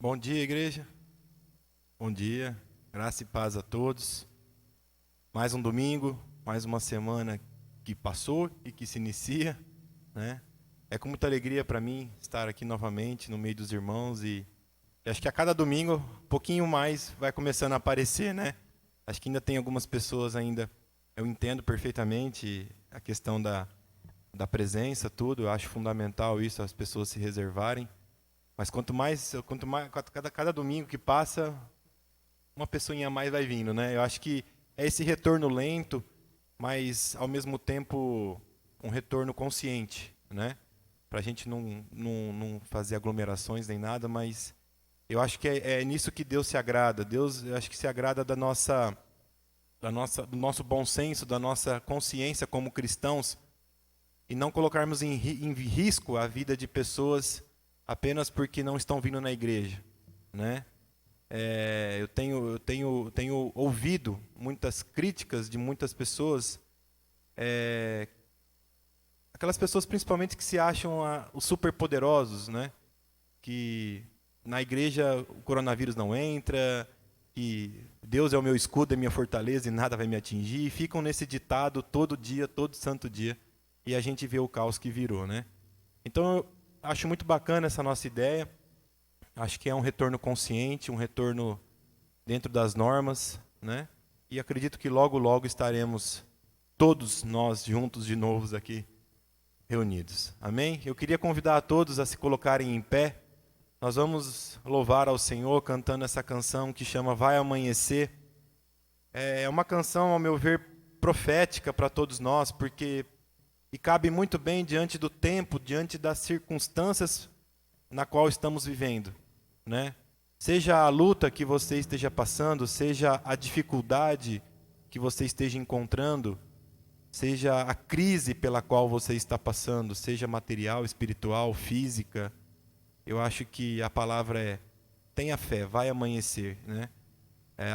Bom dia, igreja. Bom dia. Graça e paz a todos. Mais um domingo, mais uma semana que passou e que se inicia, né? É com muita alegria para mim estar aqui novamente no meio dos irmãos e acho que a cada domingo um pouquinho mais vai começando a aparecer, né? Acho que ainda tem algumas pessoas ainda, eu entendo perfeitamente a questão da presença, tudo, eu acho fundamental isso, as pessoas se reservarem. Mas quanto mais cada domingo que passa, uma pessoinha a mais vai vindo, né? Eu acho que é esse retorno lento, mas ao mesmo tempo um retorno consciente, né? Para a gente não fazer aglomerações nem nada, mas eu acho que é nisso que Deus se agrada. Deus, eu acho que se agrada do nosso bom senso, da nossa consciência como cristãos e não colocarmos em risco a vida de pessoas apenas porque não estão vindo na igreja, né? Eu tenho ouvido muitas críticas de muitas pessoas, aquelas pessoas principalmente que se acham os superpoderosos, né? Que na igreja o coronavírus não entra, que Deus é o meu escudo, é minha fortaleza e nada vai me atingir, e ficam nesse ditado todo dia, todo santo dia, e a gente vê o caos que virou, né? Então, acho muito bacana essa nossa ideia. Acho que é um retorno consciente, um retorno dentro das normas, né? E acredito que logo, logo estaremos todos nós juntos de novo aqui reunidos. Amém? Eu queria convidar a todos a se colocarem em pé. Nós vamos louvar ao Senhor cantando essa canção que chama Vai Amanhecer. É uma canção, ao meu ver, profética para todos nós, porque e cabe muito bem diante do tempo, diante das circunstâncias na qual estamos vivendo, né? Seja a luta que você esteja passando, seja a dificuldade que você esteja encontrando, seja a crise pela qual você está passando, seja material, espiritual, física, eu acho que a palavra é: tenha fé, vai amanhecer, né?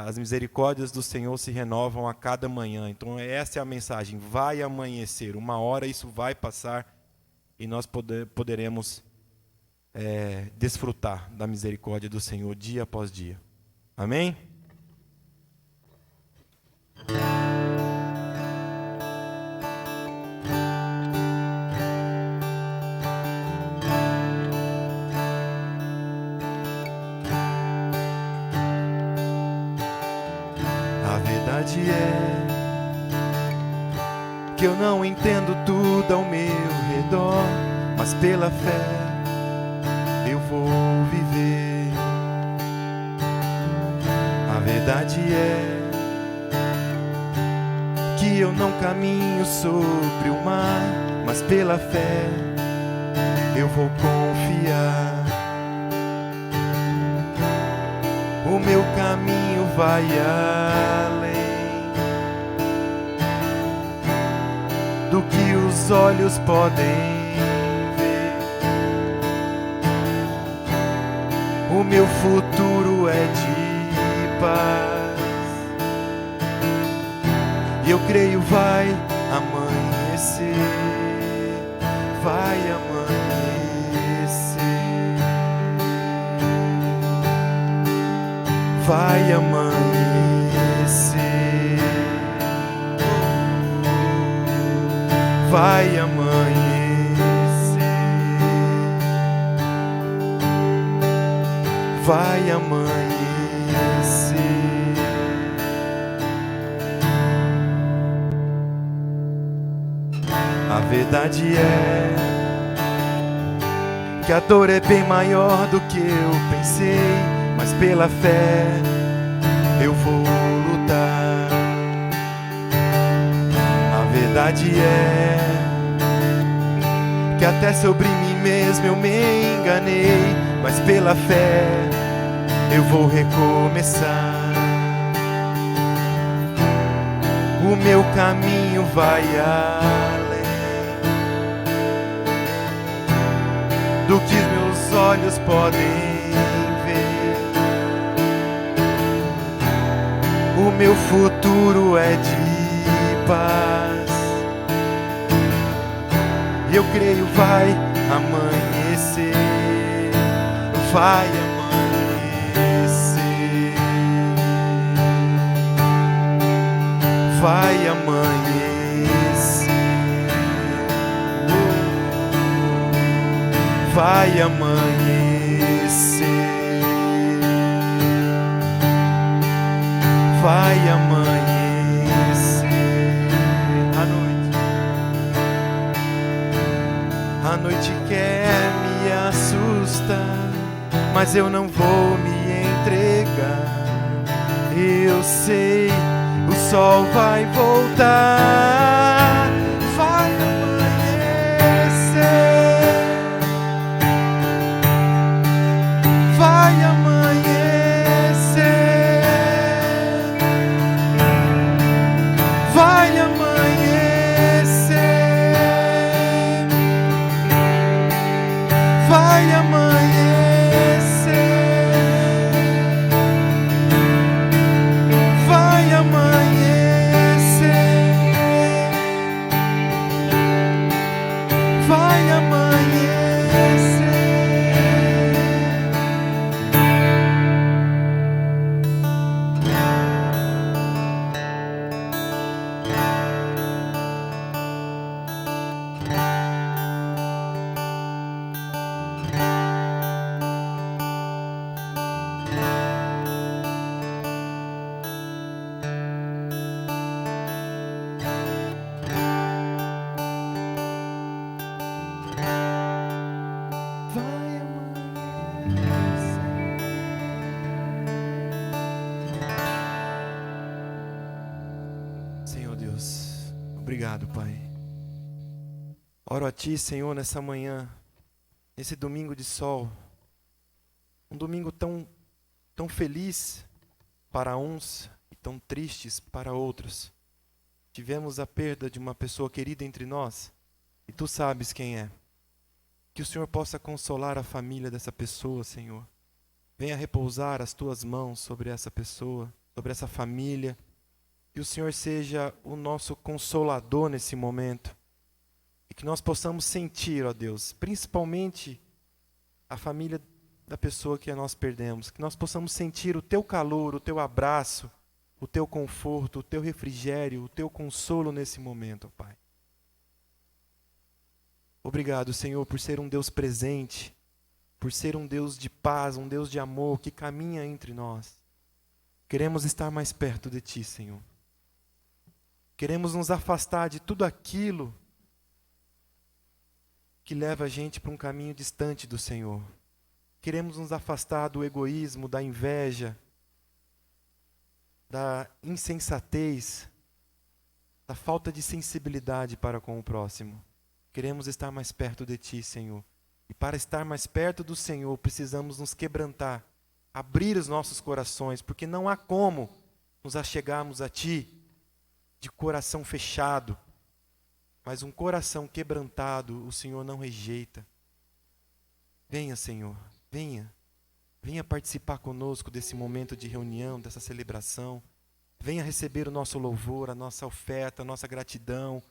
As misericórdias do Senhor se renovam a cada manhã. Então essa é a mensagem, vai amanhecer. Uma hora isso vai passar e nós poderemos desfrutar da misericórdia do Senhor dia após dia. Amém? A verdade é que eu não entendo tudo ao meu redor, mas pela fé eu vou viver. A verdade é que eu não caminho sobre o mar, mas pela fé eu vou confiar. O meu caminho vai além do que os olhos podem ver. O meu futuro é de paz e eu creio vai amanhecer, vai amanhecer, vai amanhecer, vai amanhecer, vai amanhecer. A verdade é que a dor é bem maior do que eu pensei, mas pela fé eu vou lutar. A verdade é que até sobre mim mesmo eu me enganei, mas pela fé eu vou recomeçar. O meu caminho vai além do que meus olhos podem ver. O meu futuro é de paz e eu creio vai amanhecer, vai amanhecer. vai amanhecer, vai amanhecer, vai amanhecer. A noite quer me assustar, mas eu não vou me entregar. Eu sei, o sol vai voltar, vai amanhecer, vai amanhecer, vai amanhecer, vai amanhecer, vai amanhecer, vai amanhecer. Vai amanhecer. Senhor Deus, obrigado, Pai. Oro a Ti, Senhor, nessa manhã, nesse domingo de sol, um domingo tão feliz para uns e tão tristes para outros. Tivemos a perda de uma pessoa querida entre nós, e Tu sabes quem é. Que o Senhor possa consolar a família dessa pessoa, Senhor. Venha repousar as Tuas mãos sobre essa pessoa, sobre essa família. Que o Senhor seja o nosso consolador nesse momento. E que nós possamos sentir, ó Deus, principalmente a família da pessoa que nós perdemos. Que nós possamos sentir o Teu calor, o Teu abraço, o Teu conforto, o Teu refrigério, o Teu consolo nesse momento, ó Pai. Obrigado, Senhor, por ser um Deus presente, por ser um Deus de paz, um Deus de amor que caminha entre nós. Queremos estar mais perto de Ti, Senhor. Queremos nos afastar de tudo aquilo que leva a gente para um caminho distante do Senhor. Queremos nos afastar do egoísmo, da inveja, da insensatez, da falta de sensibilidade para com o próximo. Queremos estar mais perto de Ti, Senhor. E para estar mais perto do Senhor, precisamos nos quebrantar, abrir os nossos corações, porque não há como nos achegarmos a Ti de coração fechado. Mas um coração quebrantado, o Senhor não rejeita. Venha, Senhor, venha. Venha participar conosco desse momento de reunião, dessa celebração. Venha receber o nosso louvor, a nossa oferta, a nossa gratidão,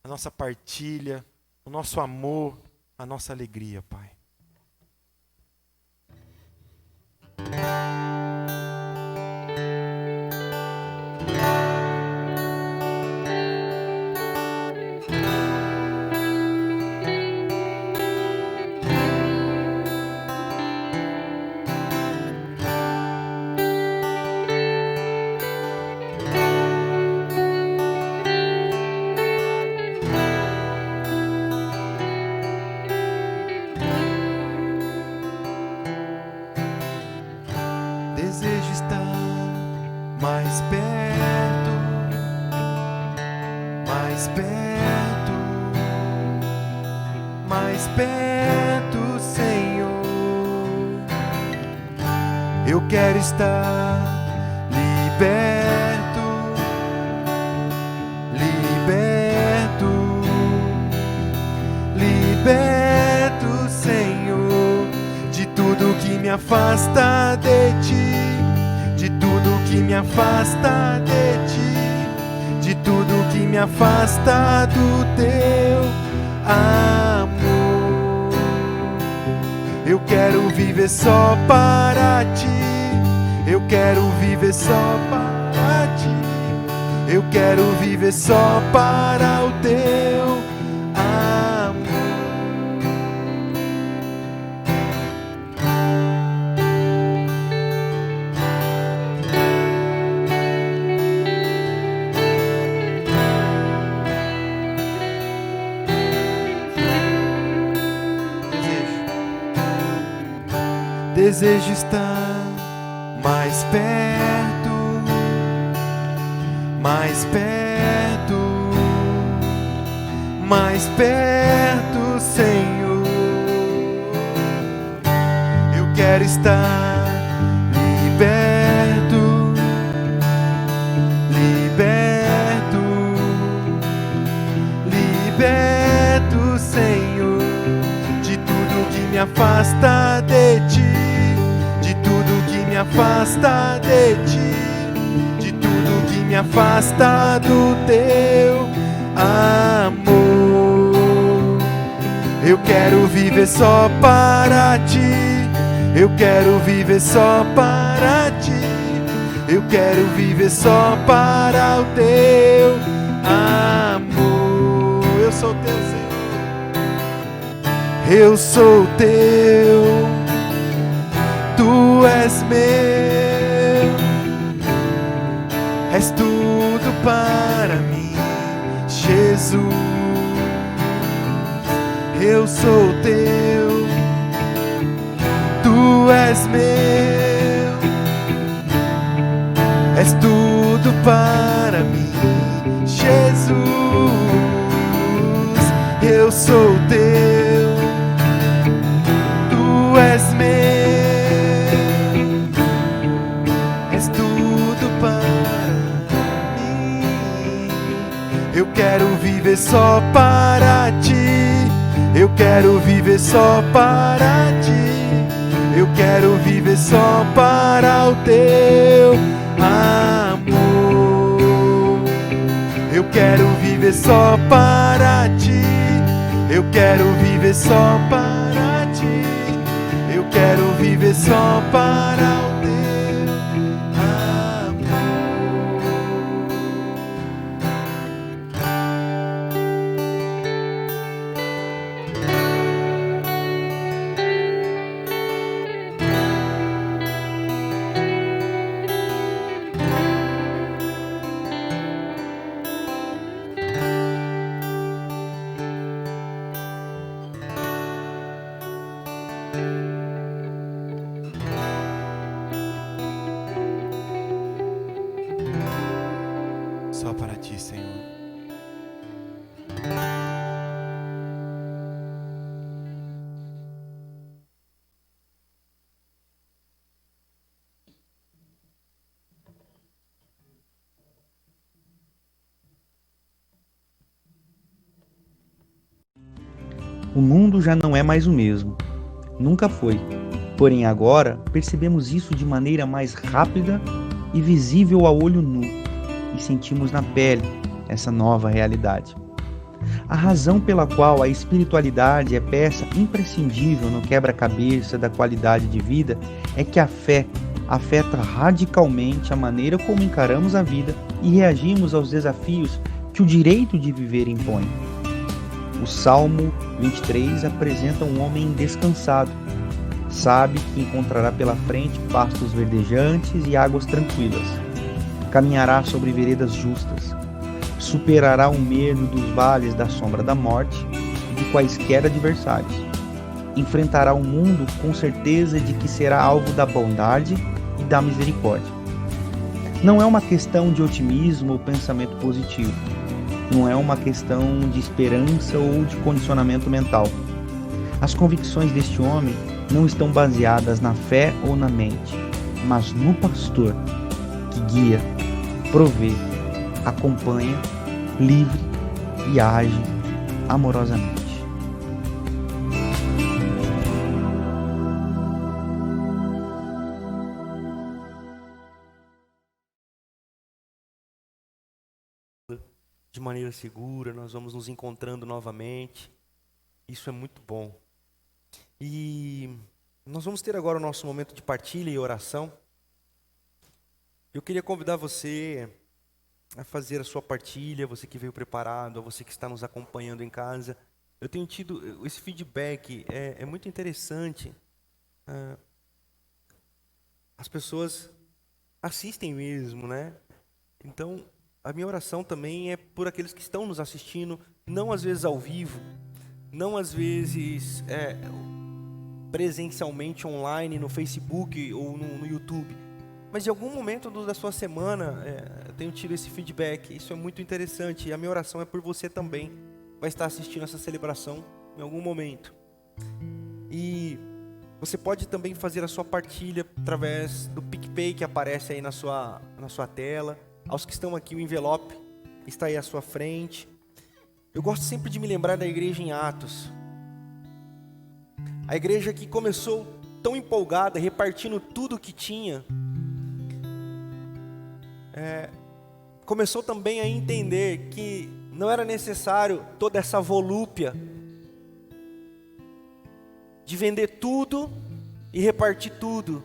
a nossa partilha, o nosso amor, a nossa alegria, Pai. Desejo estar mais perto, mais perto, mais perto, Senhor. Eu quero estar liberto, liberto, liberto, Senhor, de tudo que me afasta de Ti, de tudo que me afasta de Ti, de tudo que me afasta do Teu amor. Eu quero viver só para Ti, eu quero viver só para Ti, Eu quero viver só para o teu amor. Desejo estar mais perto, mais perto, mais perto, Senhor. Eu quero estar liberto, liberto, liberto, Senhor, de tudo que me afasta de ti, de tudo que me afasta de ti, de tudo que me afasta do teu amor. Eu quero viver só para ti, eu quero viver só para ti, eu quero viver só para o teu amor. Eu sou teu, Senhor, eu sou teu, tu és meu, és tudo para mim, Jesus. Eu sou teu, tu és meu, és tudo para mim, Jesus. Eu sou teu, tu és meu, és tudo para mim. Eu quero viver só para ti, eu quero viver só para ti, eu quero viver só para o teu amor. Eu quero viver só para ti, eu quero viver só para ti, eu quero viver só para o teu amor. Só para ti, Senhor. O mundo já não é mais o mesmo. Nunca foi. Porém, agora percebemos isso de maneira mais rápida e visível a olho nu, e sentimos na pele essa nova realidade. A razão pela qual a espiritualidade é peça imprescindível no quebra-cabeça da qualidade de vida é que a fé afeta radicalmente a maneira como encaramos a vida e reagimos aos desafios que o direito de viver impõe. O Salmo 23 apresenta um homem descansado. Sabe que encontrará pela frente pastos verdejantes e águas tranquilas. Caminhará sobre veredas justas. Superará o medo dos vales da sombra da morte e de quaisquer adversários. Enfrentará o mundo com certeza de que será alvo da bondade e da misericórdia. Não é uma questão de otimismo ou pensamento positivo. Não é uma questão de esperança ou de condicionamento mental. As convicções deste homem não estão baseadas na fé ou na mente, mas no pastor, que guia, provê, acompanha, livre e age amorosamente. De maneira segura, nós vamos nos encontrando novamente. Isso é muito bom. E nós vamos ter agora o nosso momento de partilha e oração. Eu queria convidar você a fazer a sua partilha, você que veio preparado, a você que está nos acompanhando em casa. Eu tenho tido esse feedback, é muito interessante. As pessoas assistem mesmo, né? Então, a minha oração também é por aqueles que estão nos assistindo, não às vezes ao vivo, não às vezes presencialmente online no Facebook ou no YouTube, mas em algum momento da sua semana eu tenho tido esse feedback. Isso é muito interessante, e a minha oração é por você também, vai estar assistindo essa celebração em algum momento. E você pode também fazer a sua partilha através do PicPay que aparece aí na sua tela. Aos que estão aqui, o envelope está aí à sua frente. Eu gosto sempre de me lembrar da igreja em Atos. A igreja que começou tão empolgada, repartindo tudo o que tinha, começou também a entender que não era necessário toda essa volúpia de vender tudo e repartir tudo.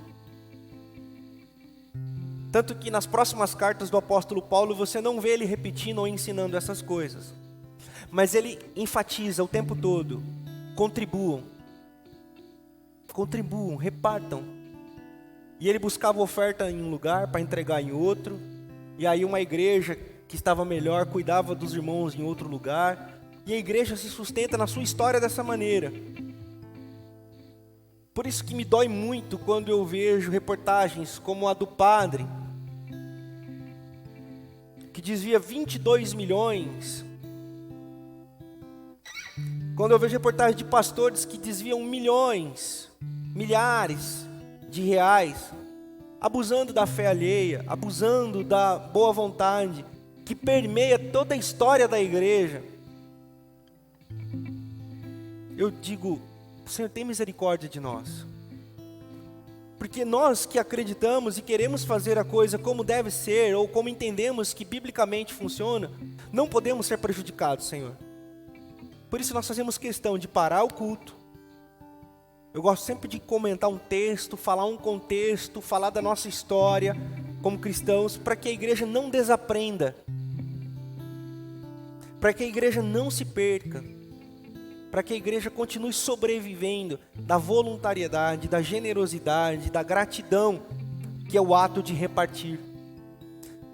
Tanto que nas próximas cartas do apóstolo Paulo, você não vê ele repetindo ou ensinando essas coisas. Mas ele enfatiza o tempo todo: contribuam, repartam. E ele buscava oferta em um lugar para entregar em outro. E aí uma igreja que estava melhor cuidava dos irmãos em outro lugar. E a igreja se sustenta na sua história dessa maneira. Por isso que me dói muito quando eu vejo reportagens como a do padre, que desvia 22 milhões. Quando eu vejo reportagens de pastores que desviam milhões, milhares de reais, abusando da fé alheia, abusando da boa vontade, que permeia toda a história da igreja. Eu digo: o Senhor tem misericórdia de nós. Porque nós que acreditamos e queremos fazer a coisa como deve ser, ou como entendemos que biblicamente funciona, não podemos ser prejudicados, Senhor. Por isso nós fazemos questão de parar o culto. Eu gosto sempre de comentar um texto, falar um contexto, falar da nossa história como cristãos, para que a igreja não desaprenda, para que a igreja não se perca, para que a igreja continue sobrevivendo da voluntariedade, da generosidade, da gratidão, que é o ato de repartir.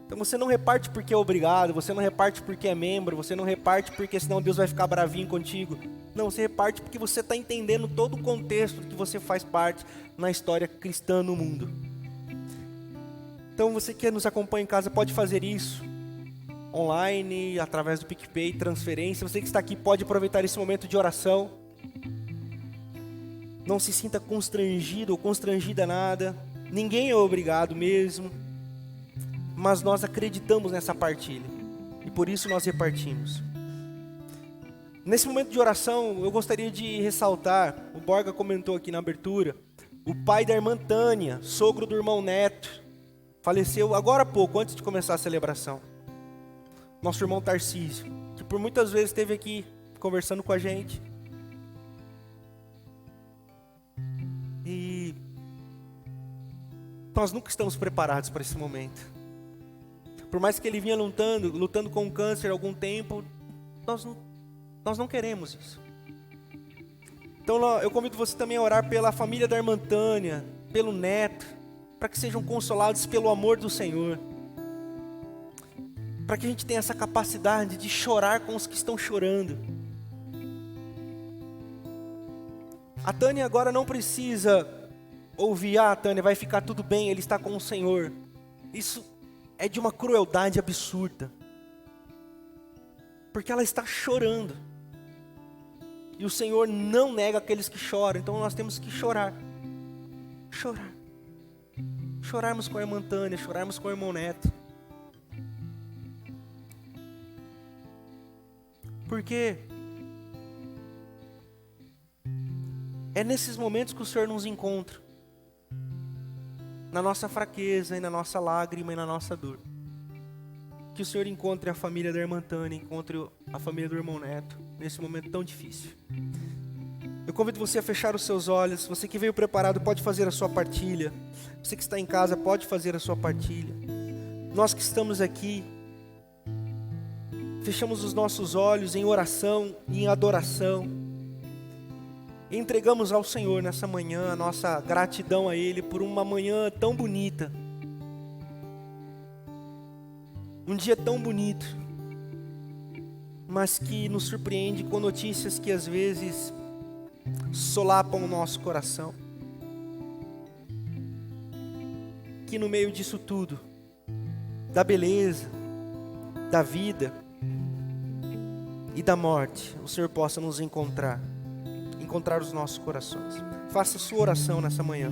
Então você não reparte porque é obrigado, você não reparte porque é membro, você não reparte porque senão Deus vai ficar bravinho contigo. Não, você reparte porque você está entendendo todo o contexto que você faz parte na história cristã no mundo. Então você que nos acompanha em casa pode fazer isso online, através do PicPay, transferência. Você que está aqui pode aproveitar esse momento de oração. Não se sinta constrangido ou constrangida nada. Ninguém é obrigado mesmo. Mas nós acreditamos nessa partilha. E por isso nós repartimos. Nesse momento de oração, eu gostaria de ressaltar, o Borga comentou aqui na abertura, o pai da irmã Tânia, sogro do irmão Neto, faleceu agora há pouco, antes de começar a celebração. Nosso irmão Tarcísio, que por muitas vezes esteve aqui conversando com a gente. E nós nunca estamos preparados para esse momento. Por mais que ele vinha lutando com o câncer há algum tempo, nós não queremos isso. Então eu convido você também a orar pela família da irmã Tânia, pelo neto, para que sejam consolados pelo amor do Senhor. Para que a gente tenha essa capacidade de chorar com os que estão chorando. A Tânia agora não precisa ouvir: Tânia, vai ficar tudo bem, ele está com o Senhor. Isso é de uma crueldade absurda. Porque ela está chorando. E o Senhor não nega aqueles que choram. Então nós temos que chorar. Chorar. Chorarmos com a irmã Tânia, chorarmos com o irmão Neto. Porque é nesses momentos que o Senhor nos encontra. Na nossa fraqueza, e na nossa lágrima, e na nossa dor. Que o Senhor encontre a família da irmã Tânia, encontre a família do irmão Neto, nesse momento tão difícil. Eu convido você a fechar os seus olhos. Você que veio preparado pode fazer a sua partilha. Você que está em casa pode fazer a sua partilha. Nós que estamos aqui, fechamos os nossos olhos em oração e em adoração. E entregamos ao Senhor nessa manhã a nossa gratidão a Ele por uma manhã tão bonita. Um dia tão bonito, mas que nos surpreende com notícias que às vezes solapam o nosso coração. Que no meio disso tudo, da beleza, da vida e da morte, o Senhor possa nos encontrar os nossos corações. Faça a sua oração nessa manhã.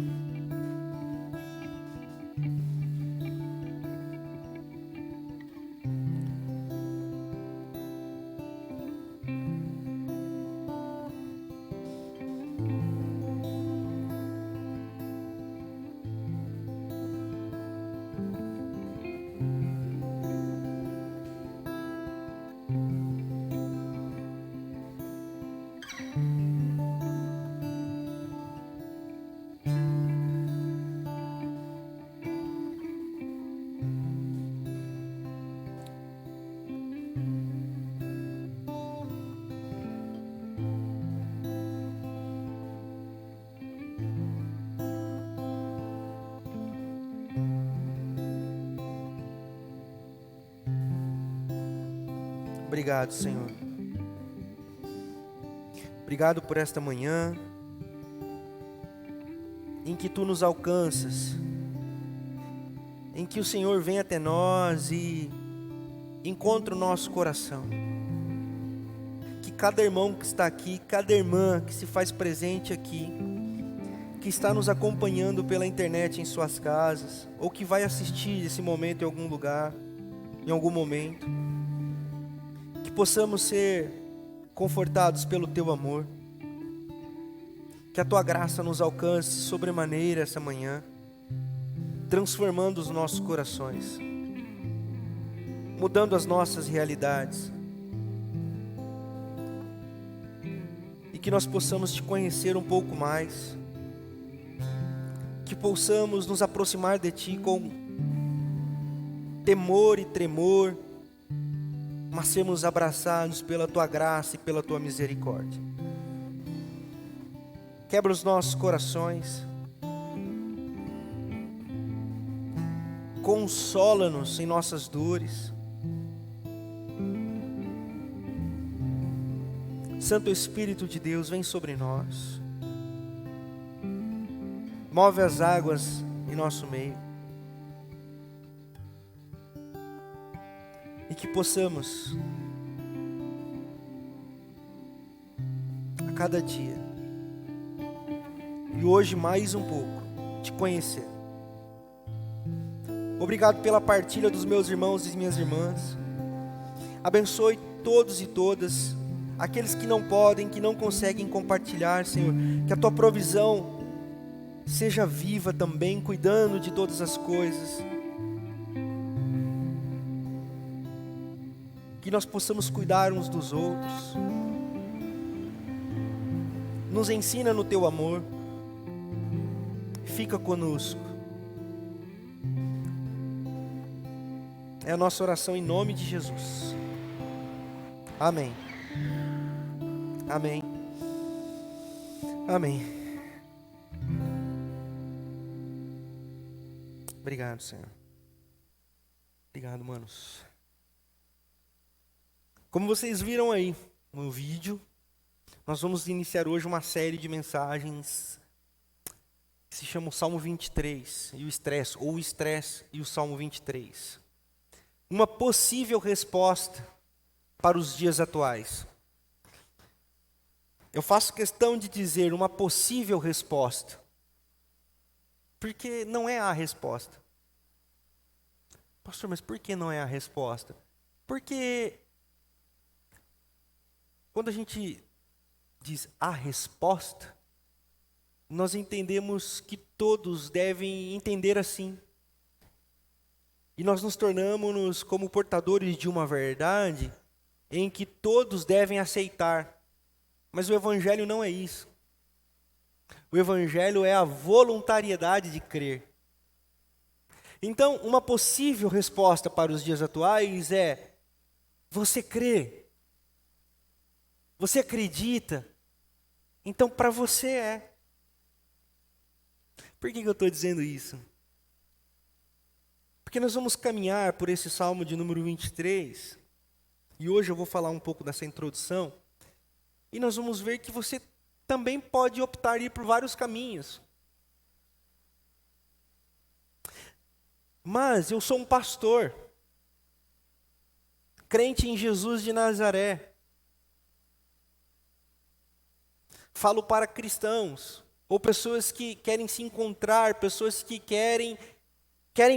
Obrigado, Senhor. Obrigado por esta manhã em que Tu nos alcanças, em que o Senhor vem até nós e encontra o nosso coração. Que cada irmão que está aqui, cada irmã que se faz presente aqui, que está nos acompanhando pela internet em suas casas, ou que vai assistir esse momento em algum lugar, em algum momento, que possamos ser confortados pelo Teu amor, que a Tua graça nos alcance sobremaneira essa manhã, transformando os nossos corações, mudando as nossas realidades, e que nós possamos Te conhecer um pouco mais, que possamos nos aproximar de Ti com temor e tremor, mas sermos abraçados pela Tua graça e pela Tua misericórdia. Quebra os nossos corações, consola-nos em nossas dores. Santo Espírito de Deus, vem sobre nós, move as águas em nosso meio, e que possamos a cada dia, e hoje mais um pouco, Te conhecer. Obrigado pela partilha dos meus irmãos e minhas irmãs. Abençoe todos e todas, aqueles que não podem, que não conseguem compartilhar, Senhor. Que a Tua provisão seja viva também, cuidando de todas as coisas. Que nós possamos cuidar uns dos outros. Nos ensina no Teu amor. Fica conosco. É a nossa oração em nome de Jesus. Amém. Amém. Amém. Obrigado, Senhor. Obrigado, manos. Como vocês viram aí no vídeo, nós vamos iniciar hoje uma série de mensagens que se chama o Salmo 23 e o estresse, ou o estresse e o Salmo 23. Uma possível resposta para os dias atuais. Eu faço questão de dizer uma possível resposta, porque não é a resposta. Pastor, mas por que não é a resposta? Porque quando a gente diz a resposta, nós entendemos que todos devem entender assim. E nós nos tornamos como portadores de uma verdade em que todos devem aceitar. Mas o Evangelho não é isso. O Evangelho é a voluntariedade de crer. Então, uma possível resposta para os dias atuais é: Você crê? Você acredita? Então para você é. Por que eu estou dizendo isso? Porque nós vamos caminhar por esse Salmo de número 23, e hoje eu vou falar um pouco dessa introdução, e nós vamos ver que você também pode optar ir por vários caminhos. Mas eu sou um pastor, crente em Jesus de Nazaré. Falo para cristãos, ou pessoas que querem se encontrar, pessoas que querem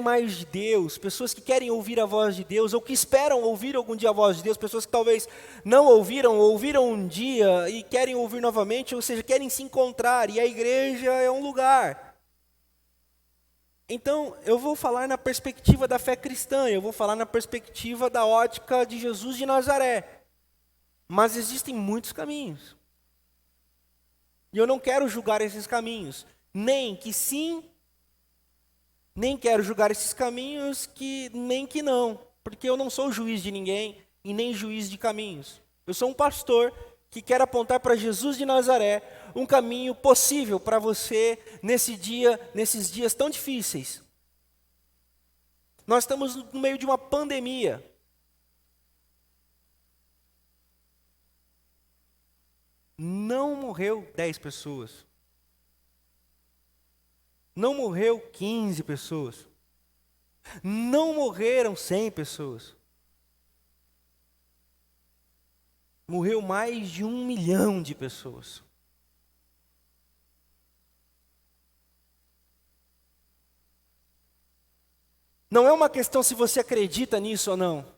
mais de Deus, pessoas que querem ouvir a voz de Deus, ou que esperam ouvir algum dia a voz de Deus, pessoas que talvez não ouviram, ouviram um dia e querem ouvir novamente, ou seja, querem se encontrar, e a igreja é um lugar. Então, eu vou falar na perspectiva da fé cristã, eu vou falar na perspectiva da ótica de Jesus de Nazaré. Mas existem muitos caminhos. E eu não quero julgar esses caminhos, nem que sim, nem quero julgar esses caminhos nem que não, porque eu não sou juiz de ninguém e nem juiz de caminhos. Eu sou um pastor que quer apontar para Jesus de Nazaré um caminho possível para você nesses dias tão difíceis. Nós estamos no meio de uma pandemia. Não morreu 10 pessoas. Não morreu 15 pessoas. Não morreram 100 pessoas. Morreu mais de 1 milhão de pessoas. Não é uma questão se você acredita nisso ou não.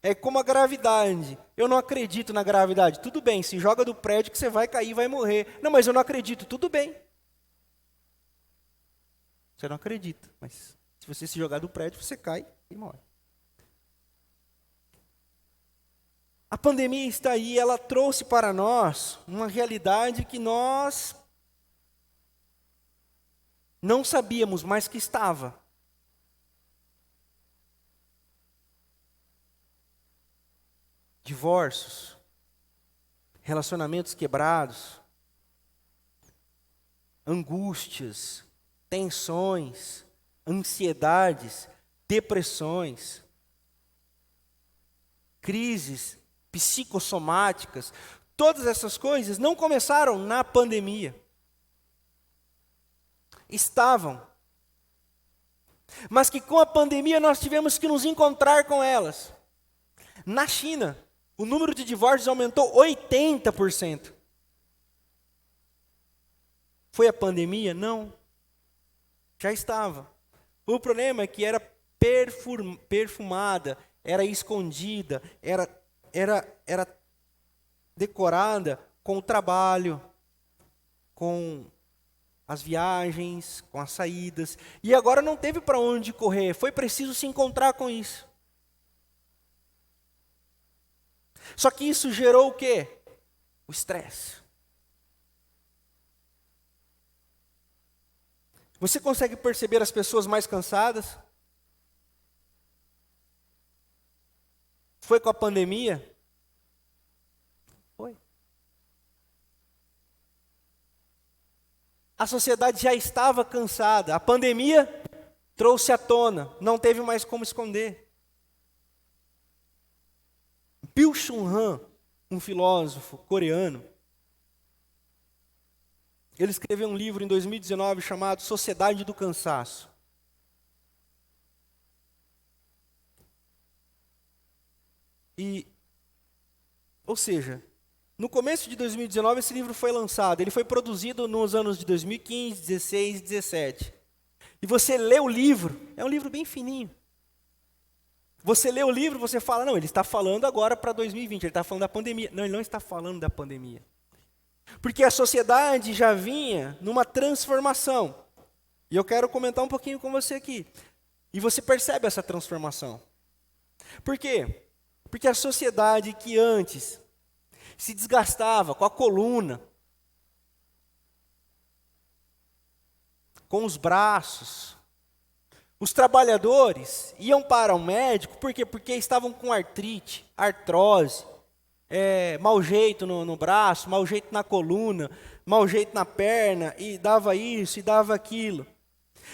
É como a gravidade. Eu não acredito na gravidade. Tudo bem, se joga do prédio que você vai cair e vai morrer. Não, mas eu não acredito. Tudo bem. Você não acredita, mas se você se jogar do prédio, você cai e morre. A pandemia está aí, ela trouxe para nós uma realidade que nós não sabíamos, mas que estava. Divórcios, relacionamentos quebrados, angústias, tensões, ansiedades, depressões, crises psicossomáticas, todas essas coisas não começaram na pandemia. Estavam. Mas que com a pandemia nós tivemos que nos encontrar com elas. Na China, o número de divórcios aumentou 80%. Foi a pandemia? Não. Já estava. O problema é que era perfumada, era escondida, era decorada com o trabalho, com as viagens, com as saídas. E agora não teve para onde correr, foi preciso se encontrar com isso. Só que isso gerou o quê? O estresse. Você consegue perceber as pessoas mais cansadas? Foi com a pandemia? Foi. A sociedade já estava cansada. A pandemia trouxe à tona. Não teve mais como esconder. Byung-Chul Han, um filósofo coreano, ele escreveu um livro em 2019 chamado Sociedade do Cansaço. Ou seja, no começo de 2019 esse livro foi lançado. Ele foi produzido nos anos de 2015, 16 e 17. E você lê o livro, é um livro bem fininho. Você lê o livro, você fala, não, ele está falando agora para 2020, ele está falando da pandemia. Não, ele não está falando da pandemia. Porque a sociedade já vinha numa transformação. E eu quero comentar um pouquinho com você aqui. E você percebe essa transformação. Por quê? Porque a sociedade que antes se desgastava com a coluna, com os braços, Os trabalhadores iam para o médico, por quê? Porque estavam com artrite, artrose, mau jeito no braço, mau jeito na coluna, mau jeito na perna, e dava isso e dava aquilo.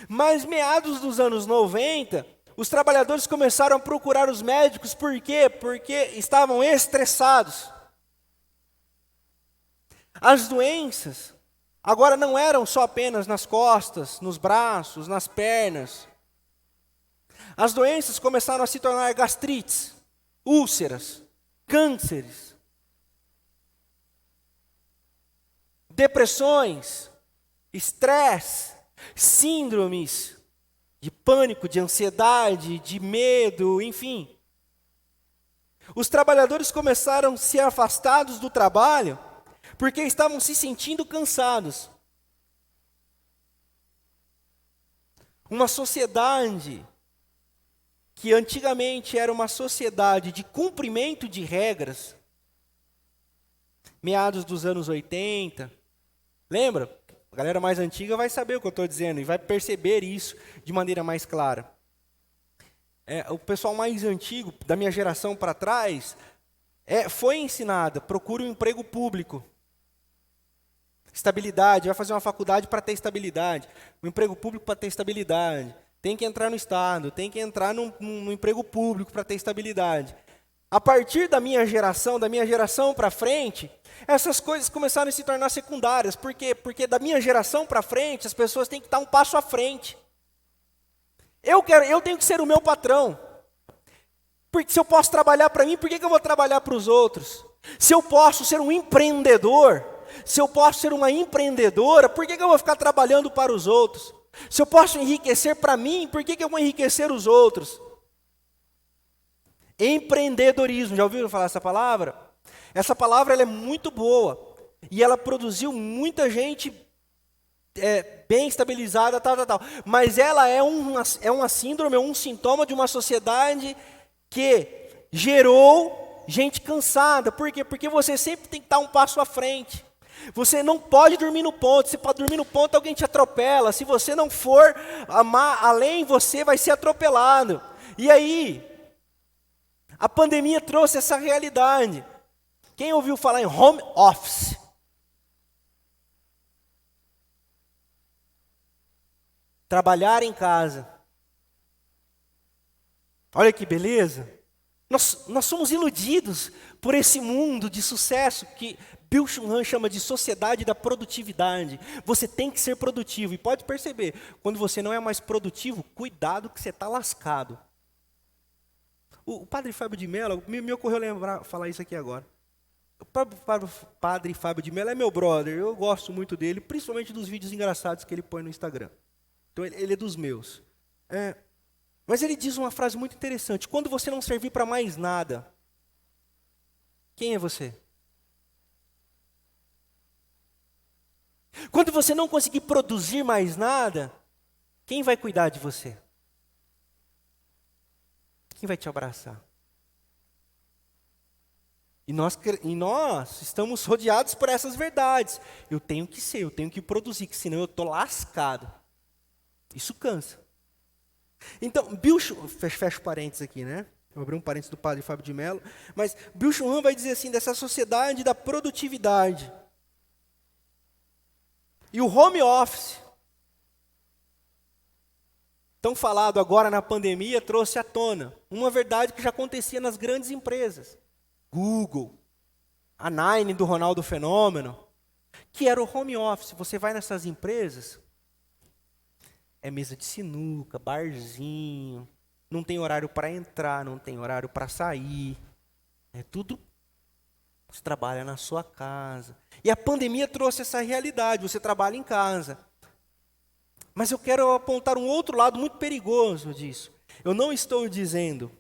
Mas meados dos anos 90, os trabalhadores começaram a procurar os médicos, por quê? Porque estavam estressados. As doenças agora não eram só apenas nas costas, nos braços, nas pernas. As doenças começaram a se tornar gastrites, úlceras, cânceres, depressões, estresse, síndromes de pânico, de ansiedade, de medo, enfim. Os trabalhadores começaram a ser afastados do trabalho porque estavam se sentindo cansados. Uma sociedade que antigamente era uma sociedade de cumprimento de regras, meados dos anos 80, lembra? A galera mais antiga vai saber o que eu estou dizendo e vai perceber isso de maneira mais clara. O pessoal mais antigo, da minha geração para trás, foi ensinado, procure um emprego público. Estabilidade, vai fazer uma faculdade para ter estabilidade. Um emprego público para ter estabilidade. Tem que entrar no Estado, tem que entrar no emprego público para ter estabilidade. A partir da minha geração para frente, essas coisas começaram a se tornar secundárias. Por quê? Porque da minha geração para frente, as pessoas têm que estar um passo à frente. Eu tenho que ser o meu patrão. Porque se eu posso trabalhar para mim, por que eu vou trabalhar para os outros? Se eu posso ser um empreendedor, se eu posso ser uma empreendedora, por que eu vou ficar trabalhando para os outros? Se eu posso enriquecer para mim, por que eu vou enriquecer os outros? Empreendedorismo, já ouviram falar essa palavra? Essa palavra ela é muito boa e ela produziu muita gente bem estabilizada, tal. Mas ela é uma síndrome, um sintoma de uma sociedade que gerou gente cansada. Por quê? Porque você sempre tem que estar um passo à frente. Você não pode dormir no ponto. Se pode dormir no ponto, alguém te atropela. Se você não for além, você vai ser atropelado. E aí, a pandemia trouxe essa realidade. Quem ouviu falar em home office? Trabalhar em casa. Olha que beleza. Nós somos iludidos por esse mundo de sucesso que Byung-Chul Han chama de sociedade da produtividade. Você tem que ser produtivo. E pode perceber, quando você não é mais produtivo, cuidado que você está lascado. O padre Fábio de Mello, me ocorreu falar isso aqui agora. O padre Fábio de Mello é meu brother, eu gosto muito dele, principalmente dos vídeos engraçados que ele põe no Instagram. Então ele é dos meus. Mas ele diz uma frase muito interessante: quando você não servir para mais nada, quem é você? Quando você não conseguir produzir mais nada, quem vai cuidar de você? Quem vai te abraçar? E nós estamos rodeados por essas verdades. Eu tenho que produzir, que senão eu estou lascado. Isso cansa. Então, fecha parênteses aqui, né? Vou abrir um parênteses do padre Fábio de Mello. Mas Byung-Chul Han vai dizer assim, dessa sociedade da produtividade. E o home office, tão falado agora na pandemia, trouxe à tona uma verdade que já acontecia nas grandes empresas. Google, a Nine do Ronaldo Fenômeno, que era o home office. Você vai nessas empresas, é mesa de sinuca, barzinho, não tem horário para entrar, não tem horário para sair, é tudo, você trabalha na sua casa. E a pandemia trouxe essa realidade, você trabalha em casa. Mas eu quero apontar um outro lado muito perigoso disso. Eu não estou dizendo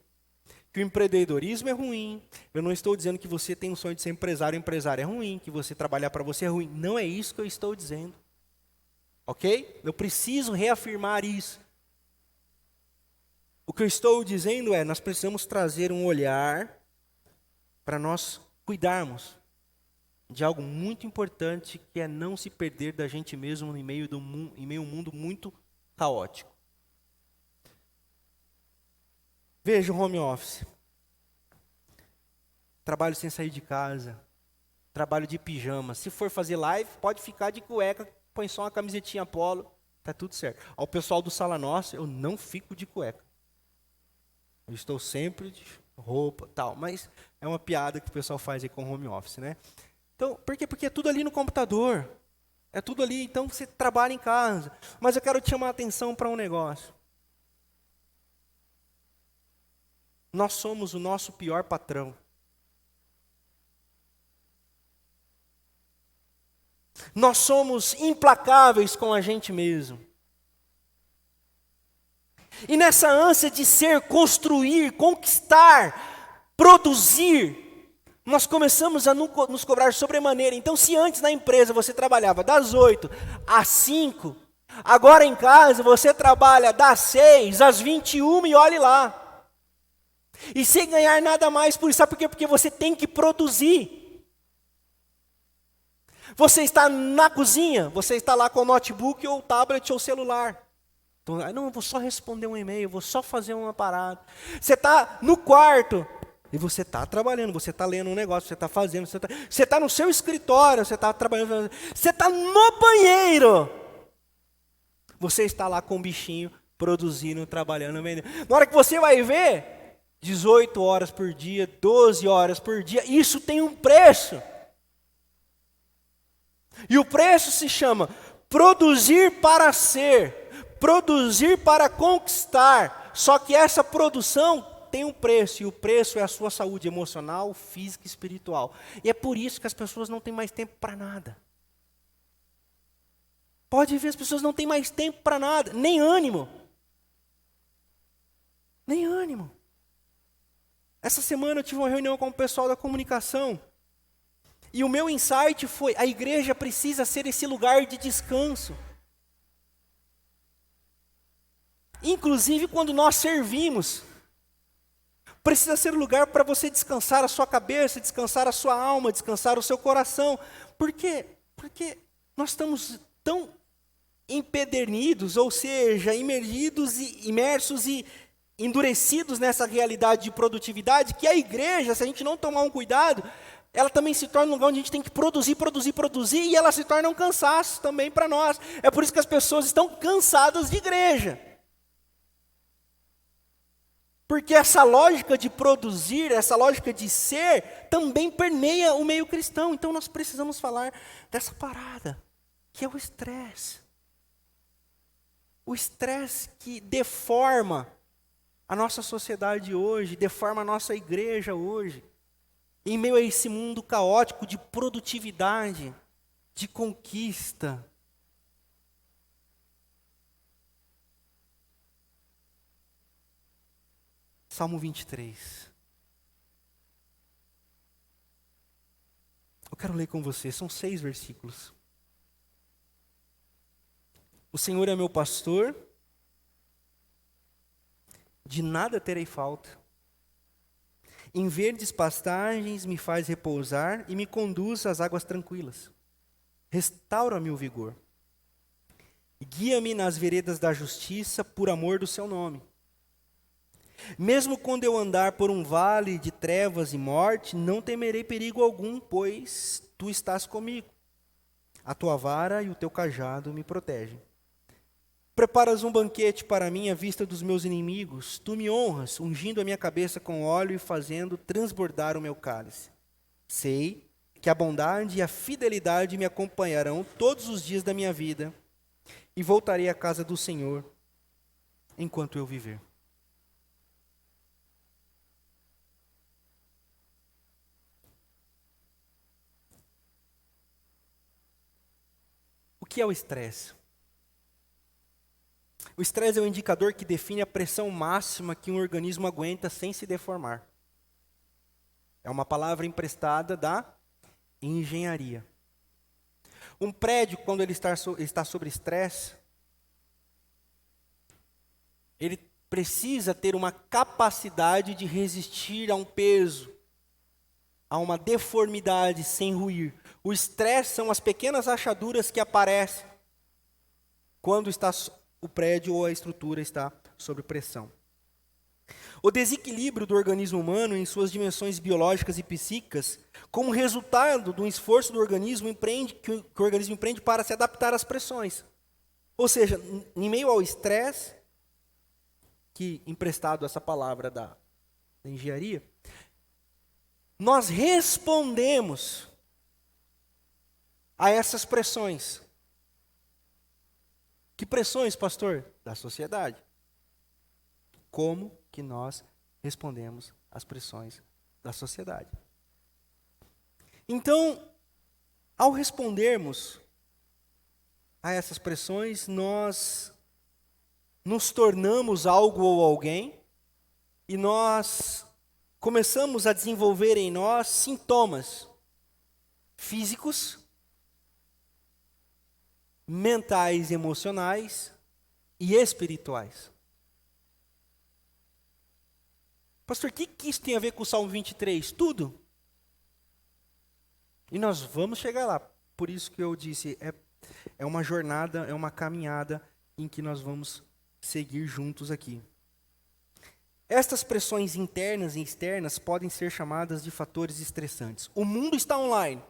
que o empreendedorismo é ruim, eu não estou dizendo que você tem um sonho de ser empresário é ruim, que você trabalhar para você é ruim. Não é isso que eu estou dizendo. Ok? Eu preciso reafirmar isso. O que eu estou dizendo é, nós precisamos trazer um olhar para nós cuidarmos de algo muito importante, que é não se perder da gente mesmo em meio a um mundo muito caótico. Veja o home office. Trabalho sem sair de casa. Trabalho de pijama. Se for fazer live, pode ficar de cueca, põe só uma camisetinha polo, tá tudo certo. Ao pessoal do Sala Nossa, eu não fico de cueca. Eu estou sempre de roupa, tal, mas é uma piada que o pessoal faz aí com home office, né? Então, por quê? Porque é tudo ali no computador. É tudo ali, então você trabalha em casa. Mas eu quero te chamar a atenção para um negócio. Nós somos o nosso pior patrão. Nós somos implacáveis com a gente mesmo. E nessa ânsia de ser, construir, conquistar, produzir, nós começamos a nos cobrar sobremaneira. Então, se antes na empresa você trabalhava das 8 às 5, agora em casa você trabalha das 6 às 21 e olhe lá. E sem ganhar nada mais por isso. Sabe por quê? Porque você tem que produzir. Você está na cozinha, você está lá com o notebook ou o tablet ou o celular. Então, não, eu vou só responder um e-mail, eu vou só fazer uma parada. Você está no quarto e você está trabalhando, você está lendo um negócio, você está fazendo, você está no seu escritório, você está trabalhando, você está no banheiro. Você está lá com o bichinho, produzindo, trabalhando. Na hora que você vai ver, 18 horas por dia, 12 horas por dia, isso tem um preço. E o preço se chama produzir para ser, produzir para conquistar. Só que essa produção tem um preço, e o preço é a sua saúde emocional, física e espiritual. E é por isso que as pessoas não têm mais tempo para nada. Pode ver, as pessoas não têm mais tempo para nada, nem ânimo. Nem ânimo. Essa semana eu tive uma reunião com o pessoal da comunicação. E o meu insight foi, a igreja precisa ser esse lugar de descanso. Inclusive quando nós servimos, precisa ser um lugar para você descansar a sua cabeça, descansar a sua alma, descansar o seu coração. Por quê? Porque nós estamos tão empedernidos, ou seja, imersos e endurecidos nessa realidade de produtividade, que a igreja, se a gente não tomar um cuidado, ela também se torna um lugar onde a gente tem que produzir, e ela se torna um cansaço também para nós. É por isso que as pessoas estão cansadas de igreja. Porque essa lógica de produzir, essa lógica de ser, também permeia o meio cristão. Então nós precisamos falar dessa parada, que é o estresse. O estresse que deforma a nossa sociedade hoje, deforma a nossa igreja hoje. Em meio a esse mundo caótico de produtividade, de conquista. Salmo 23. Eu quero ler com você, são 6 versículos. O Senhor é meu pastor, de nada terei falta. Em verdes pastagens me faz repousar e me conduz às águas tranquilas. Restaura-me o vigor. Guia-me nas veredas da justiça por amor do seu nome. Mesmo quando eu andar por um vale de trevas e morte, não temerei perigo algum, pois tu estás comigo. A tua vara e o teu cajado me protegem. Preparas um banquete para mim à vista dos meus inimigos. Tu me honras, ungindo a minha cabeça com óleo e fazendo transbordar o meu cálice. Sei que a bondade e a fidelidade me acompanharão todos os dias da minha vida e voltarei à casa do Senhor enquanto eu viver. O que é o estresse? O estresse é o indicador que define a pressão máxima que um organismo aguenta sem se deformar. É uma palavra emprestada da engenharia. Um prédio, quando ele está sob estresse, ele precisa ter uma capacidade de resistir a um peso, a uma deformidade sem ruir. O estresse são as pequenas rachaduras que aparecem quando o prédio ou a estrutura está sob pressão. O desequilíbrio do organismo humano em suas dimensões biológicas e psíquicas, como resultado do esforço do organismo que o organismo empreende para se adaptar às pressões. Ou seja, em meio ao estresse, que emprestado essa palavra da engenharia, nós respondemos a essas pressões. Que pressões, pastor? Da sociedade. Como que nós respondemos às pressões da sociedade? Então, ao respondermos a essas pressões, nós nos tornamos algo ou alguém e nós começamos a desenvolver em nós sintomas físicos, mentais, emocionais e espirituais. Pastor, o que isso tem a ver com o Salmo 23? Tudo. E nós vamos chegar lá. Por isso que eu disse, é uma jornada, é uma caminhada em que nós vamos seguir juntos aqui. Estas pressões internas e externas podem ser chamadas de fatores estressantes. O mundo está online.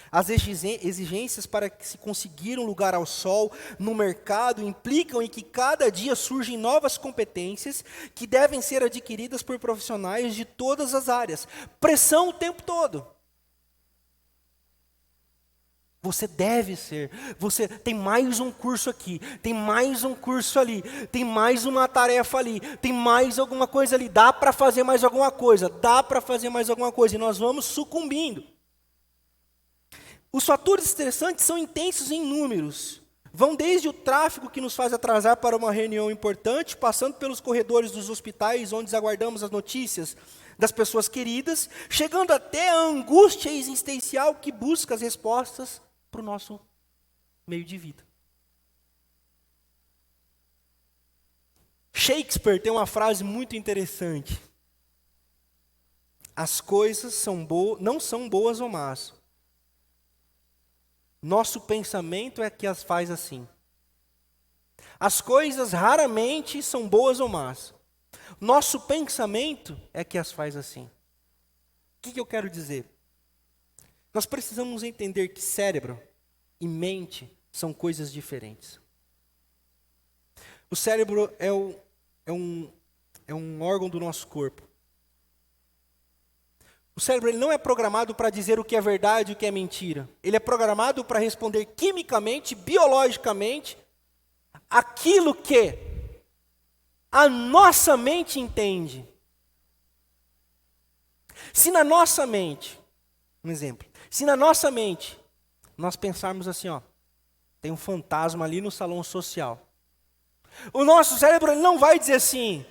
As exigências para se conseguir um lugar ao sol no mercado implicam em que cada dia surgem novas competências que devem ser adquiridas por profissionais de todas as áreas. Pressão o tempo todo. Você deve ser. Você tem mais um curso aqui, tem mais um curso ali, tem mais uma tarefa ali, tem mais alguma coisa ali. Dá para fazer mais alguma coisa, dá para fazer mais alguma coisa. E nós vamos sucumbindo. Os fatores estressantes são intensos em números. Vão desde o tráfego que nos faz atrasar para uma reunião importante, passando pelos corredores dos hospitais, onde aguardamos as notícias das pessoas queridas, chegando até a angústia existencial que busca as respostas para o nosso meio de vida. Shakespeare tem uma frase muito interessante. As coisas não são boas ou más. Nosso pensamento é que as faz assim. As coisas raramente são boas ou más. Nosso pensamento é que as faz assim. O que eu quero dizer? Nós precisamos entender que cérebro e mente são coisas diferentes. O cérebro é um órgão do nosso corpo. O cérebro ele não é programado para dizer o que é verdade e o que é mentira. Ele é programado para responder quimicamente, biologicamente, aquilo que a nossa mente entende. Se na nossa mente, um exemplo, se na nossa mente nós pensarmos assim, tem um fantasma ali no salão social. O nosso cérebro ele não vai dizer assim,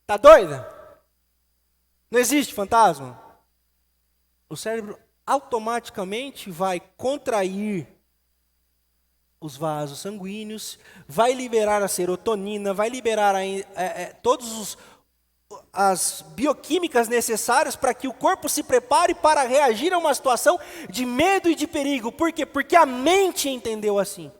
tá doida? Não existe fantasma? O cérebro automaticamente vai contrair os vasos sanguíneos, vai liberar a serotonina, vai liberar todas as bioquímicas necessárias para que o corpo se prepare para reagir a uma situação de medo e de perigo. Por quê? Porque a mente entendeu assim.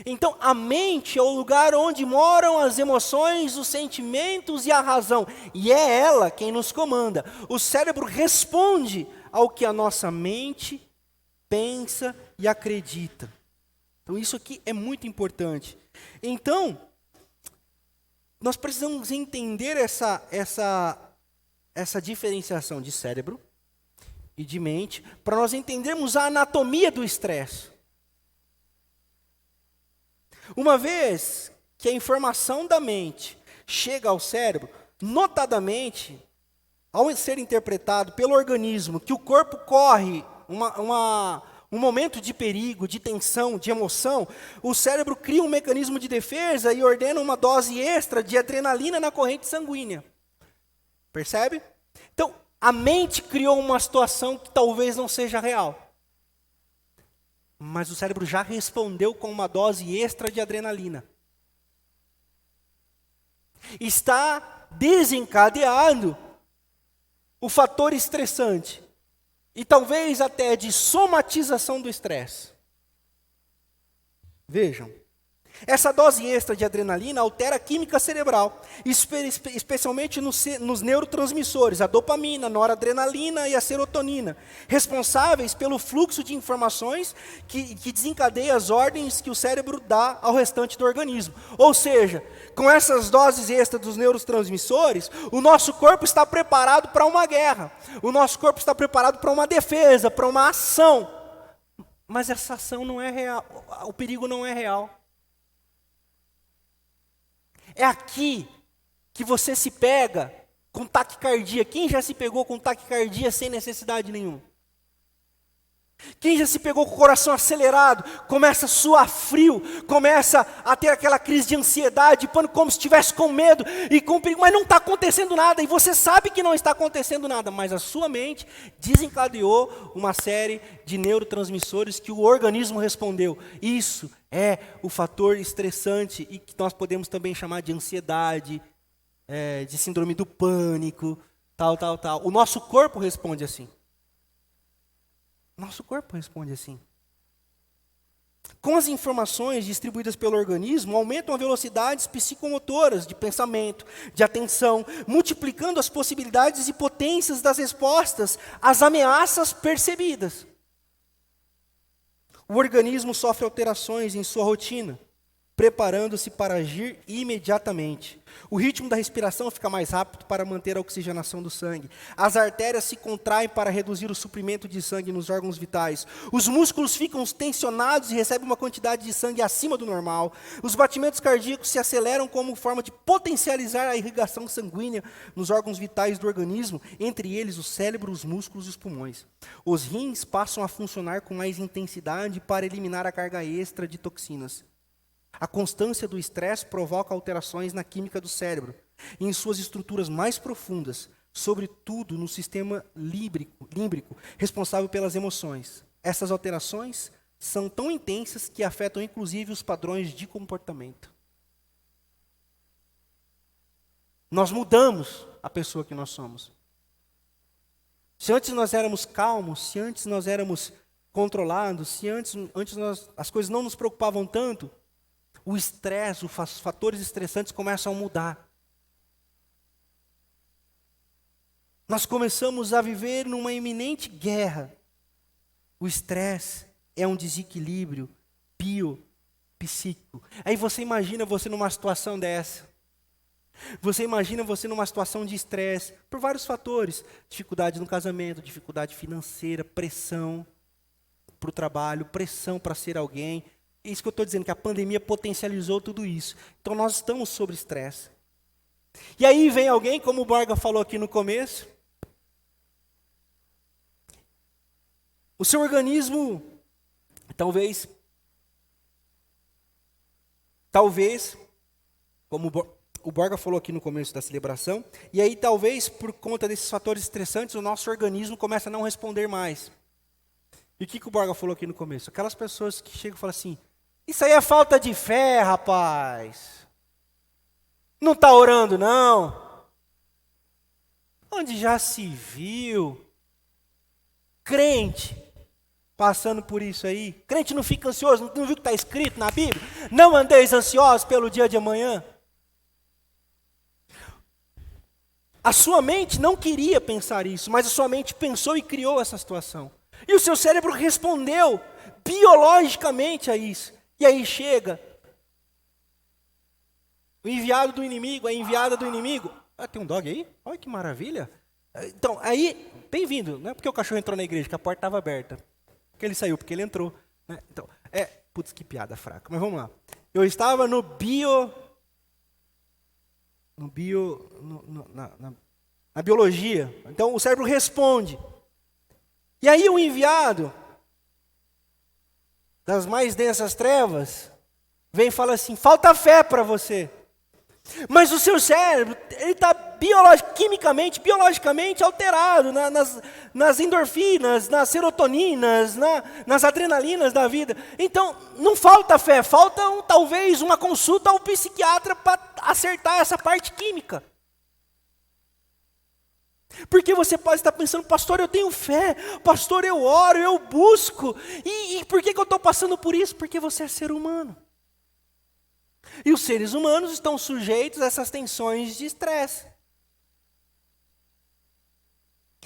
Então, a mente é o lugar onde moram as emoções, os sentimentos e a razão. E é ela quem nos comanda. O cérebro responde ao que a nossa mente pensa e acredita. Então, isso aqui é muito importante. Então, nós precisamos entender essa diferenciação de cérebro e de mente, para nós entendermos a anatomia do estresse. Uma vez que a informação da mente chega ao cérebro, notadamente, ao ser interpretado pelo organismo, que o corpo corre um momento de perigo, de tensão, de emoção, o cérebro cria um mecanismo de defesa e ordena uma dose extra de adrenalina na corrente sanguínea. Percebe? Então, a mente criou uma situação que talvez não seja real. Mas o cérebro já respondeu com uma dose extra de adrenalina. Está desencadeando o fator estressante. E talvez até de somatização do estresse. Vejam, Essa dose extra de adrenalina altera a química cerebral, especialmente nos neurotransmissores, a dopamina, a noradrenalina e a serotonina, responsáveis pelo fluxo de informações que desencadeia as ordens que o cérebro dá ao restante do organismo. Ou seja, com essas doses extras dos neurotransmissores, o nosso corpo está preparado para uma guerra, o nosso corpo está preparado para uma defesa, para uma ação. Mas essa ação não é real, o perigo não é real. É aqui que você se pega com taquicardia. Quem já se pegou com taquicardia sem necessidade nenhuma? Quem já se pegou com o coração acelerado, começa a suar frio, começa a ter aquela crise de ansiedade, como se estivesse com medo e com perigo, mas não está acontecendo nada, e você sabe que não está acontecendo nada, mas a sua mente desencadeou uma série de neurotransmissores que o organismo respondeu. Isso é o fator estressante e que nós podemos também chamar de ansiedade, de síndrome do pânico, tal. O nosso corpo responde assim. Nosso corpo responde assim. Com as informações distribuídas pelo organismo, aumentam as velocidades psicomotoras de pensamento, de atenção, multiplicando as possibilidades e potências das respostas às ameaças percebidas. O organismo sofre alterações em sua rotina, preparando-se para agir imediatamente. O ritmo da respiração fica mais rápido para manter a oxigenação do sangue. As artérias se contraem para reduzir o suprimento de sangue nos órgãos vitais. Os músculos ficam tensionados e recebem uma quantidade de sangue acima do normal. Os batimentos cardíacos se aceleram como forma de potencializar a irrigação sanguínea nos órgãos vitais do organismo, entre eles o cérebro, os músculos e os pulmões. Os rins passam a funcionar com mais intensidade para eliminar a carga extra de toxinas. A constância do estresse provoca alterações na química do cérebro e em suas estruturas mais profundas, sobretudo no sistema límbrico, responsável pelas emoções. Essas alterações são tão intensas que afetam inclusive os padrões de comportamento. Nós mudamos a pessoa que nós somos. Se antes nós éramos calmos, se antes nós éramos controlados, se antes as coisas não nos preocupavam tanto, o estresse, os fatores estressantes começam a mudar. Nós começamos a viver numa iminente guerra. O estresse é um desequilíbrio biopsíquico. Aí você imagina você numa situação dessa. Você imagina você numa situação de estresse, por vários fatores. Dificuldade no casamento, dificuldade financeira, pressão para o trabalho, pressão para ser alguém. É isso que eu estou dizendo, que a pandemia potencializou tudo isso. Então nós estamos sob estresse. E aí vem alguém, como o Borga falou aqui no começo, o seu organismo, talvez, como o Borga falou aqui no começo da celebração, e aí talvez por conta desses fatores estressantes, o nosso organismo começa a não responder mais. E o que o Borga falou aqui no começo? Aquelas pessoas que chegam e falam assim, isso aí é falta de fé, rapaz. Não está orando, não. Onde já se viu? Crente passando por isso aí. Crente não fica ansioso, não viu o que está escrito na Bíblia? Não andeis ansiosos pelo dia de amanhã. A sua mente não queria pensar isso, mas a sua mente pensou e criou essa situação. E o seu cérebro respondeu biologicamente a isso. E aí chega o enviado do inimigo, a enviada do inimigo. Ah, tem um dog aí? Olha que maravilha. Então, aí, bem-vindo. Não é porque o cachorro entrou na igreja, que a porta estava aberta. Porque ele saiu, porque ele entrou. Né? Então, putz, que piada fraca. Mas vamos lá. Eu estava na biologia. Então, o cérebro responde. E aí o enviado das mais densas trevas, vem e fala assim, falta fé para você. Mas o seu cérebro, ele está quimicamente, biologicamente alterado nas endorfinas, nas serotoninas, nas adrenalinas da vida. Então, não falta fé, falta talvez uma consulta ao psiquiatra para acertar essa parte química. Porque você pode estar pensando, pastor, eu tenho fé, pastor, eu oro, eu busco. E por que eu estou passando por isso? Porque você é ser humano. E os seres humanos estão sujeitos a essas tensões de estresse.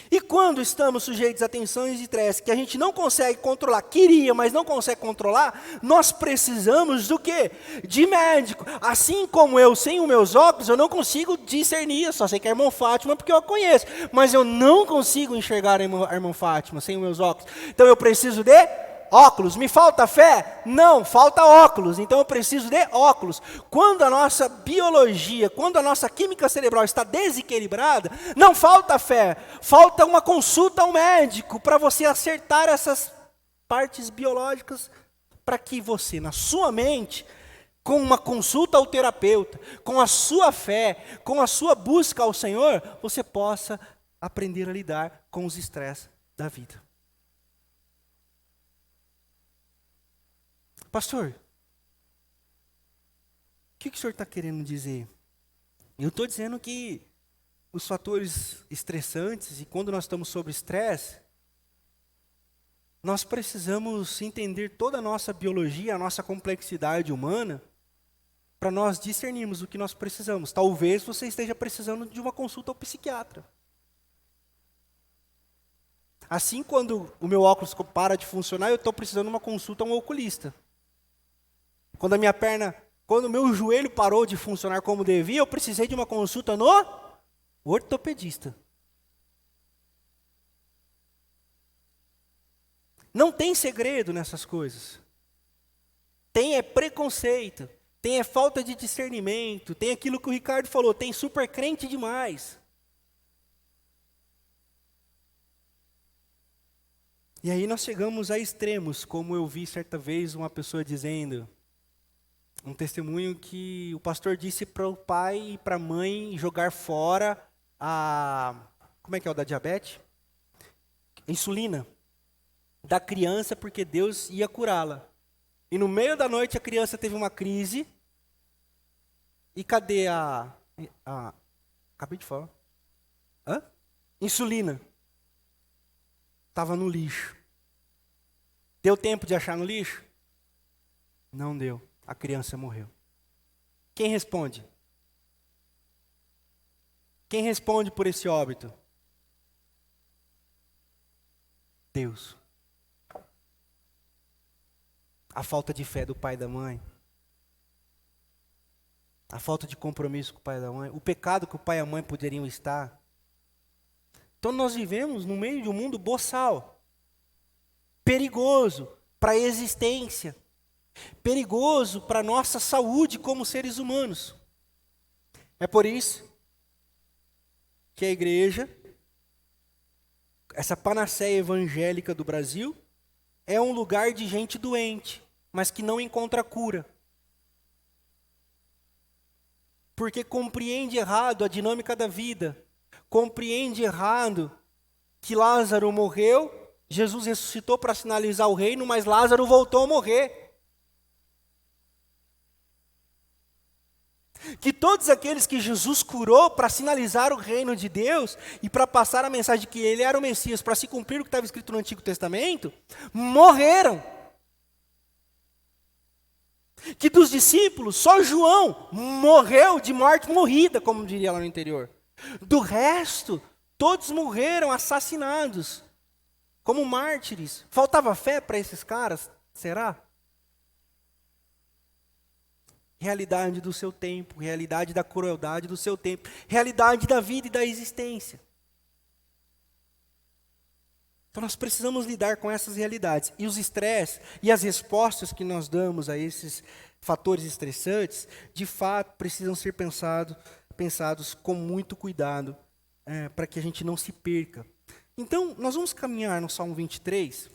E quando estamos sujeitos a tensões de estresse que a gente não consegue controlar, queria, mas não consegue controlar, nós precisamos do quê? De médico. Assim como eu, sem os meus óculos, eu não consigo discernir, eu só sei que é a irmã Fátima porque eu a conheço, mas eu não consigo enxergar a irmã Fátima sem os meus óculos. Então eu preciso de óculos. Me falta fé? Não, falta óculos. Então eu preciso de óculos. Quando a nossa biologia, quando a nossa química cerebral está desequilibrada, não falta fé, falta uma consulta ao médico para você acertar essas partes biológicas para que você, na sua mente, com uma consulta ao terapeuta, com a sua fé, com a sua busca ao Senhor, você possa aprender a lidar com os estresses da vida. Pastor, o que o senhor está querendo dizer? Eu estou dizendo que os fatores estressantes, e quando nós estamos sob estresse, nós precisamos entender toda a nossa biologia, a nossa complexidade humana, para nós discernirmos o que nós precisamos. Talvez você esteja precisando de uma consulta ao psiquiatra. Assim, quando o meu óculos para de funcionar, eu estou precisando de uma consulta a um oculista. Quando quando o meu joelho parou de funcionar como devia, eu precisei de uma consulta no ortopedista. Não tem segredo nessas coisas. Tem preconceito, tem falta de discernimento, tem aquilo que o Ricardo falou, tem super crente demais. E aí nós chegamos a extremos, como eu vi certa vez uma pessoa dizendo, um testemunho que o pastor disse para o pai e para a mãe jogar fora como é que é o da diabetes? Insulina da criança, porque Deus ia curá-la. E no meio da noite a criança teve uma crise, e cadê acabei de falar. Insulina. Estava no lixo. Deu tempo de achar no lixo? Não deu. A criança morreu. Quem responde? Quem responde por esse óbito? Deus. A falta de fé do pai e da mãe. A falta de compromisso com o pai e da mãe. O pecado que o pai e a mãe poderiam estar. Então nós vivemos no meio de um mundo boçal. Perigoso para a existência. Perigoso para a nossa saúde como seres humanos. É por isso que a igreja, essa panaceia evangélica do Brasil, é um lugar de gente doente, mas que não encontra cura. Porque compreende errado a dinâmica da vida, compreende errado que Lázaro morreu, Jesus ressuscitou para sinalizar o reino, mas Lázaro voltou a morrer. Que todos aqueles que Jesus curou para sinalizar o reino de Deus e para passar a mensagem de que ele era o Messias, para se cumprir o que estava escrito no Antigo Testamento, morreram. Que dos discípulos, só João morreu de morte morrida, como diria lá no interior. Do resto, todos morreram assassinados, como mártires. Faltava fé para esses caras? Será? Realidade do seu tempo, realidade da crueldade do seu tempo, realidade da vida e da existência. Então nós precisamos lidar com essas realidades. E os estresses e as respostas que nós damos a esses fatores estressantes, de fato, precisam ser pensados com muito cuidado, para que a gente não se perca. Então, nós vamos caminhar no Salmo 23,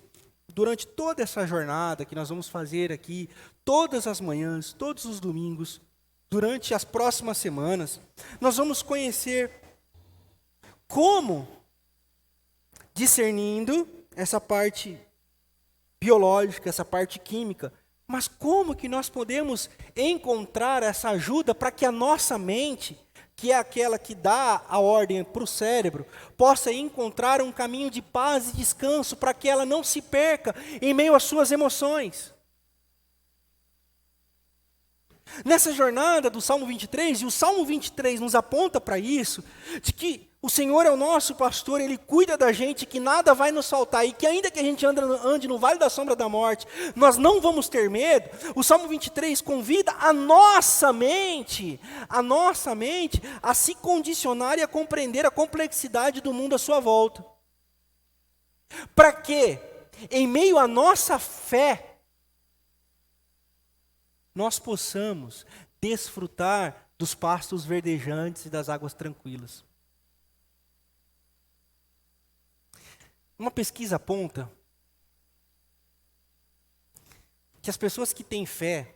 durante toda essa jornada que nós vamos fazer aqui, todas as manhãs, todos os domingos, durante as próximas semanas, nós vamos conhecer como, discernindo essa parte biológica, essa parte química, mas como que nós podemos encontrar essa ajuda para que a nossa mente, que é aquela que dá a ordem para o cérebro, possa encontrar um caminho de paz e descanso para que ela não se perca em meio às suas emoções. Nessa jornada do Salmo 23, e o Salmo 23 nos aponta para isso, de que o Senhor é o nosso pastor, Ele cuida da gente, que nada vai nos faltar, e que ainda que a gente ande no vale da sombra da morte, nós não vamos ter medo. O Salmo 23 convida a nossa mente a se condicionar e a compreender a complexidade do mundo à sua volta. Para que, em meio à nossa fé, nós possamos desfrutar dos pastos verdejantes e das águas tranquilas. Uma pesquisa aponta que as pessoas que têm fé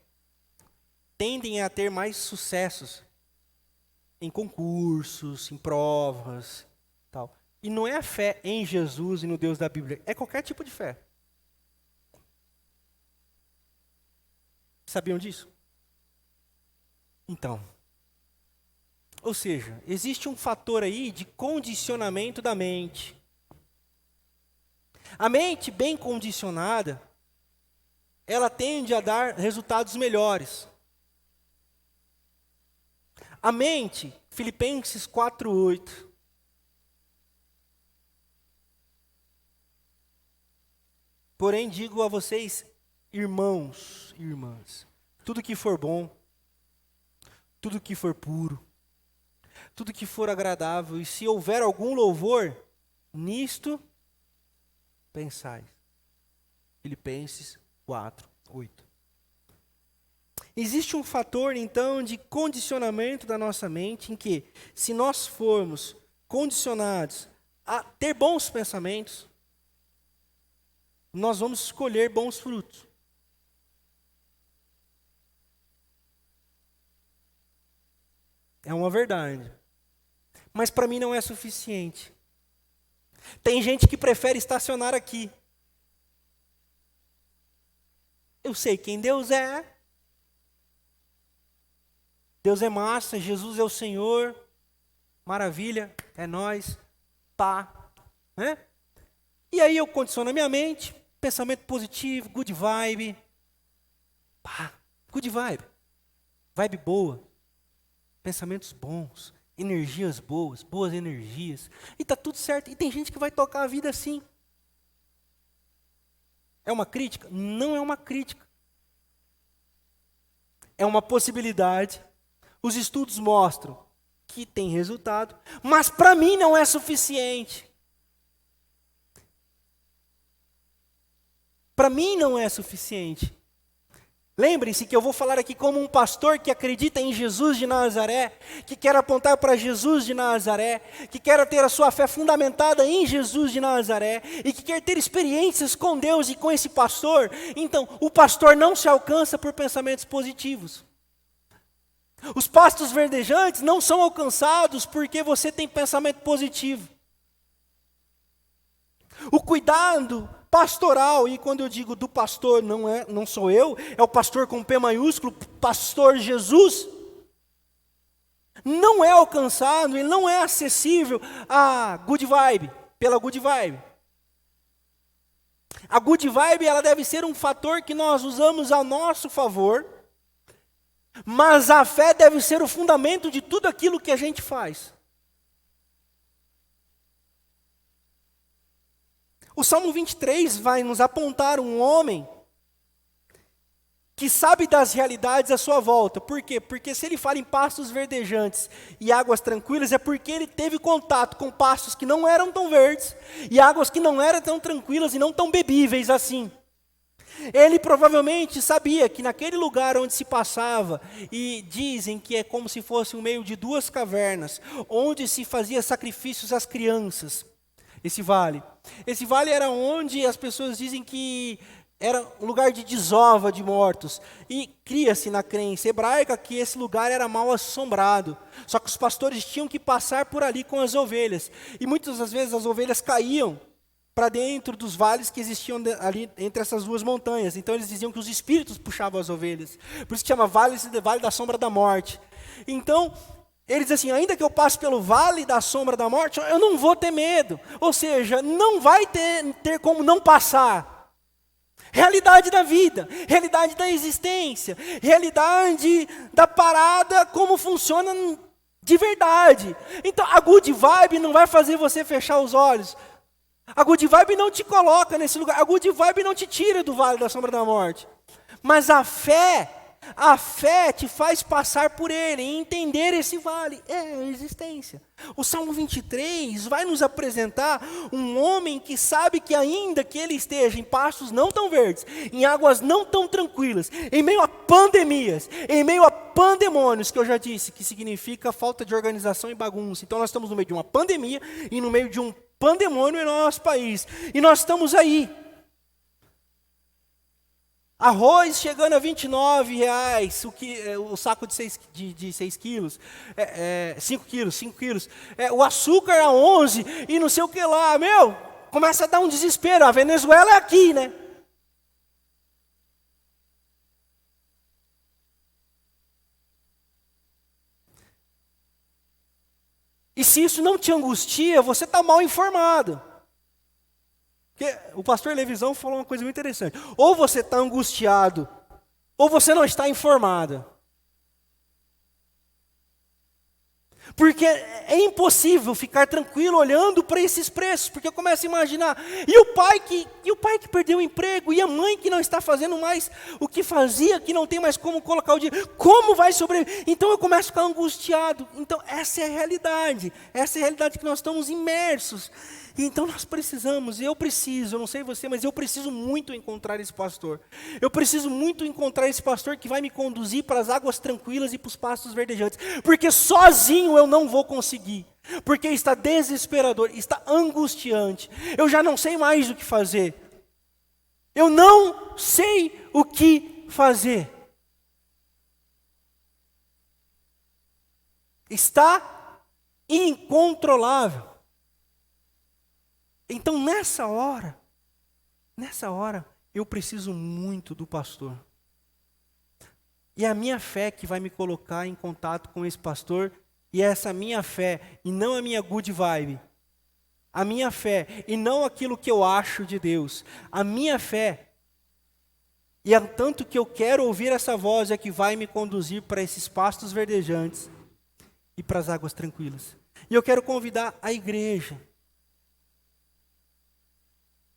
tendem a ter mais sucessos em concursos, em provas, tal. E não é a fé em Jesus e no Deus da Bíblia, é qualquer tipo de fé. Sabiam disso? Então, ou seja, existe um fator aí de condicionamento da mente. A mente bem condicionada, ela tende a dar resultados melhores. A mente, Filipenses 4:8. Porém digo a vocês, irmãos e irmãs, tudo que for bom, tudo que for puro, tudo que for agradável, e se houver algum louvor, nisto pensais. Filipenses 4:8. Existe um fator, então, de condicionamento da nossa mente, em que, se nós formos condicionados a ter bons pensamentos, nós vamos escolher bons frutos. É uma verdade. Mas para mim não é suficiente. Tem gente que prefere estacionar aqui. Eu sei quem Deus é. Deus é massa, Jesus é o Senhor. Maravilha, é nós. Pá. Né? E aí eu condiciono a minha mente, pensamento positivo, good vibe. Pá, good vibe. Vibe boa. Pensamentos bons, energias boas, boas energias. E está tudo certo. E tem gente que vai tocar a vida assim. É uma crítica? Não é uma crítica. É uma possibilidade. Os estudos mostram que tem resultado. Mas para mim não é suficiente. Para mim não é suficiente. Lembrem-se que eu vou falar aqui como um pastor que acredita em Jesus de Nazaré, que quer apontar para Jesus de Nazaré, que quer ter a sua fé fundamentada em Jesus de Nazaré, e que quer ter experiências com Deus e com esse pastor. Então, o pastor não se alcança por pensamentos positivos. Os pastos verdejantes não são alcançados porque você tem pensamento positivo. O cuidado pastoral, e quando eu digo do pastor, não sou eu, é o pastor com P maiúsculo, pastor Jesus, não é alcançado, ele não é acessível a good vibe, pela good vibe. A good vibe, ela deve ser um fator que nós usamos ao nosso favor, mas a fé deve ser o fundamento de tudo aquilo que a gente faz. O Salmo 23 vai nos apontar um homem que sabe das realidades à sua volta. Por quê? Porque se ele fala em pastos verdejantes e águas tranquilas, é porque ele teve contato com pastos que não eram tão verdes e águas que não eram tão tranquilas e não tão bebíveis assim. Ele provavelmente sabia que naquele lugar onde se passava, e dizem que é como se fosse um meio de duas cavernas, onde se fazia sacrifícios às crianças. Esse vale era onde as pessoas dizem que era um lugar de desova de mortos. E cria-se na crença hebraica que esse lugar era mal assombrado. Só que os pastores tinham que passar por ali com as ovelhas. E muitas das vezes as ovelhas caíam para dentro dos vales que existiam ali entre essas duas montanhas. Então eles diziam que os espíritos puxavam as ovelhas. Por isso que chama vale da sombra da morte. Então ele diz assim, ainda que eu passe pelo vale da sombra da morte, eu não vou ter medo. Ou seja, não vai ter como não passar. Realidade da vida, realidade da existência, realidade da parada, como funciona de verdade. Então a good vibe não vai fazer você fechar os olhos. A good vibe não te coloca nesse lugar. A good vibe não te tira do vale da sombra da morte. Mas a fé te faz passar por ele e entender esse vale. É a existência. O Salmo 23 vai nos apresentar um homem que sabe que ainda que ele esteja em pastos não tão verdes, em águas não tão tranquilas, em meio a pandemias, em meio a pandemônios, que eu já disse, que significa falta de organização e bagunça. Então nós estamos no meio de uma pandemia e no meio de um pandemônio no nosso país. E nós estamos aí. Arroz chegando a R$29, o saco de 6 quilos, 5 quilos. O açúcar a 11 e não sei o que lá. Começa a dar um desespero. A Venezuela é aqui, né? E se isso não te angustia, você está mal informado. Porque o pastor Levisão falou uma coisa muito interessante. Ou você está angustiado, ou você não está informado. Porque é impossível ficar tranquilo olhando para esses preços, porque eu começo a imaginar, e o pai que perdeu o emprego, e a mãe que não está fazendo mais o que fazia, que não tem mais como colocar o dinheiro, como vai sobreviver? Então eu começo a ficar angustiado. Então essa é a realidade que nós estamos imersos. E então nós precisamos, eu não sei você, mas eu preciso muito encontrar esse pastor. Eu preciso muito encontrar esse pastor que vai me conduzir para as águas tranquilas e para os pastos verdejantes. Porque sozinho eu não vou conseguir. Porque está desesperador, está angustiante. Eu já não sei mais o que fazer. Eu não sei o que fazer. Está incontrolável. Então nessa hora, eu preciso muito do pastor. E é a minha fé que vai me colocar em contato com esse pastor, e é essa minha fé, e não a minha good vibe. A minha fé, e não aquilo que eu acho de Deus. A minha fé, e é tanto que eu quero ouvir essa voz, é que vai me conduzir para esses pastos verdejantes e para as águas tranquilas. E eu quero convidar a igreja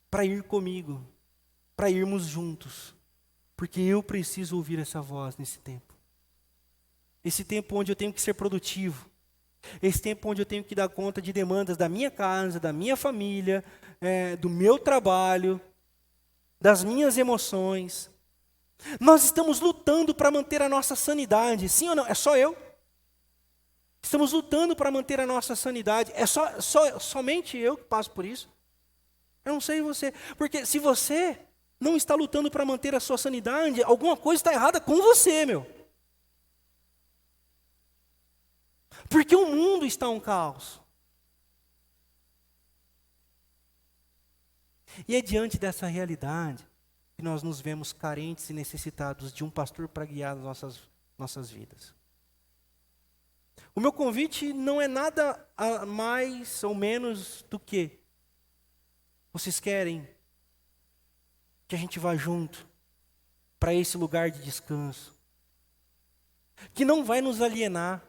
para ir comigo, para irmos juntos, porque eu preciso ouvir essa voz nesse tempo. Esse tempo onde eu tenho que ser produtivo, esse tempo onde eu tenho que dar conta de demandas da minha casa, da minha família, do meu trabalho, das minhas emoções. Nós estamos lutando para manter a nossa sanidade, sim ou não? É só eu? Estamos lutando para manter a nossa sanidade, é somente eu que passo por isso? Eu não sei você, porque se você não está lutando para manter a sua sanidade, alguma coisa está errada com você, Porque o mundo está um caos. E é diante dessa realidade que nós nos vemos carentes e necessitados de um pastor para guiar as nossas vidas. O meu convite não é nada a mais ou menos do que: vocês querem que a gente vá junto para esse lugar de descanso, que não vai nos alienar,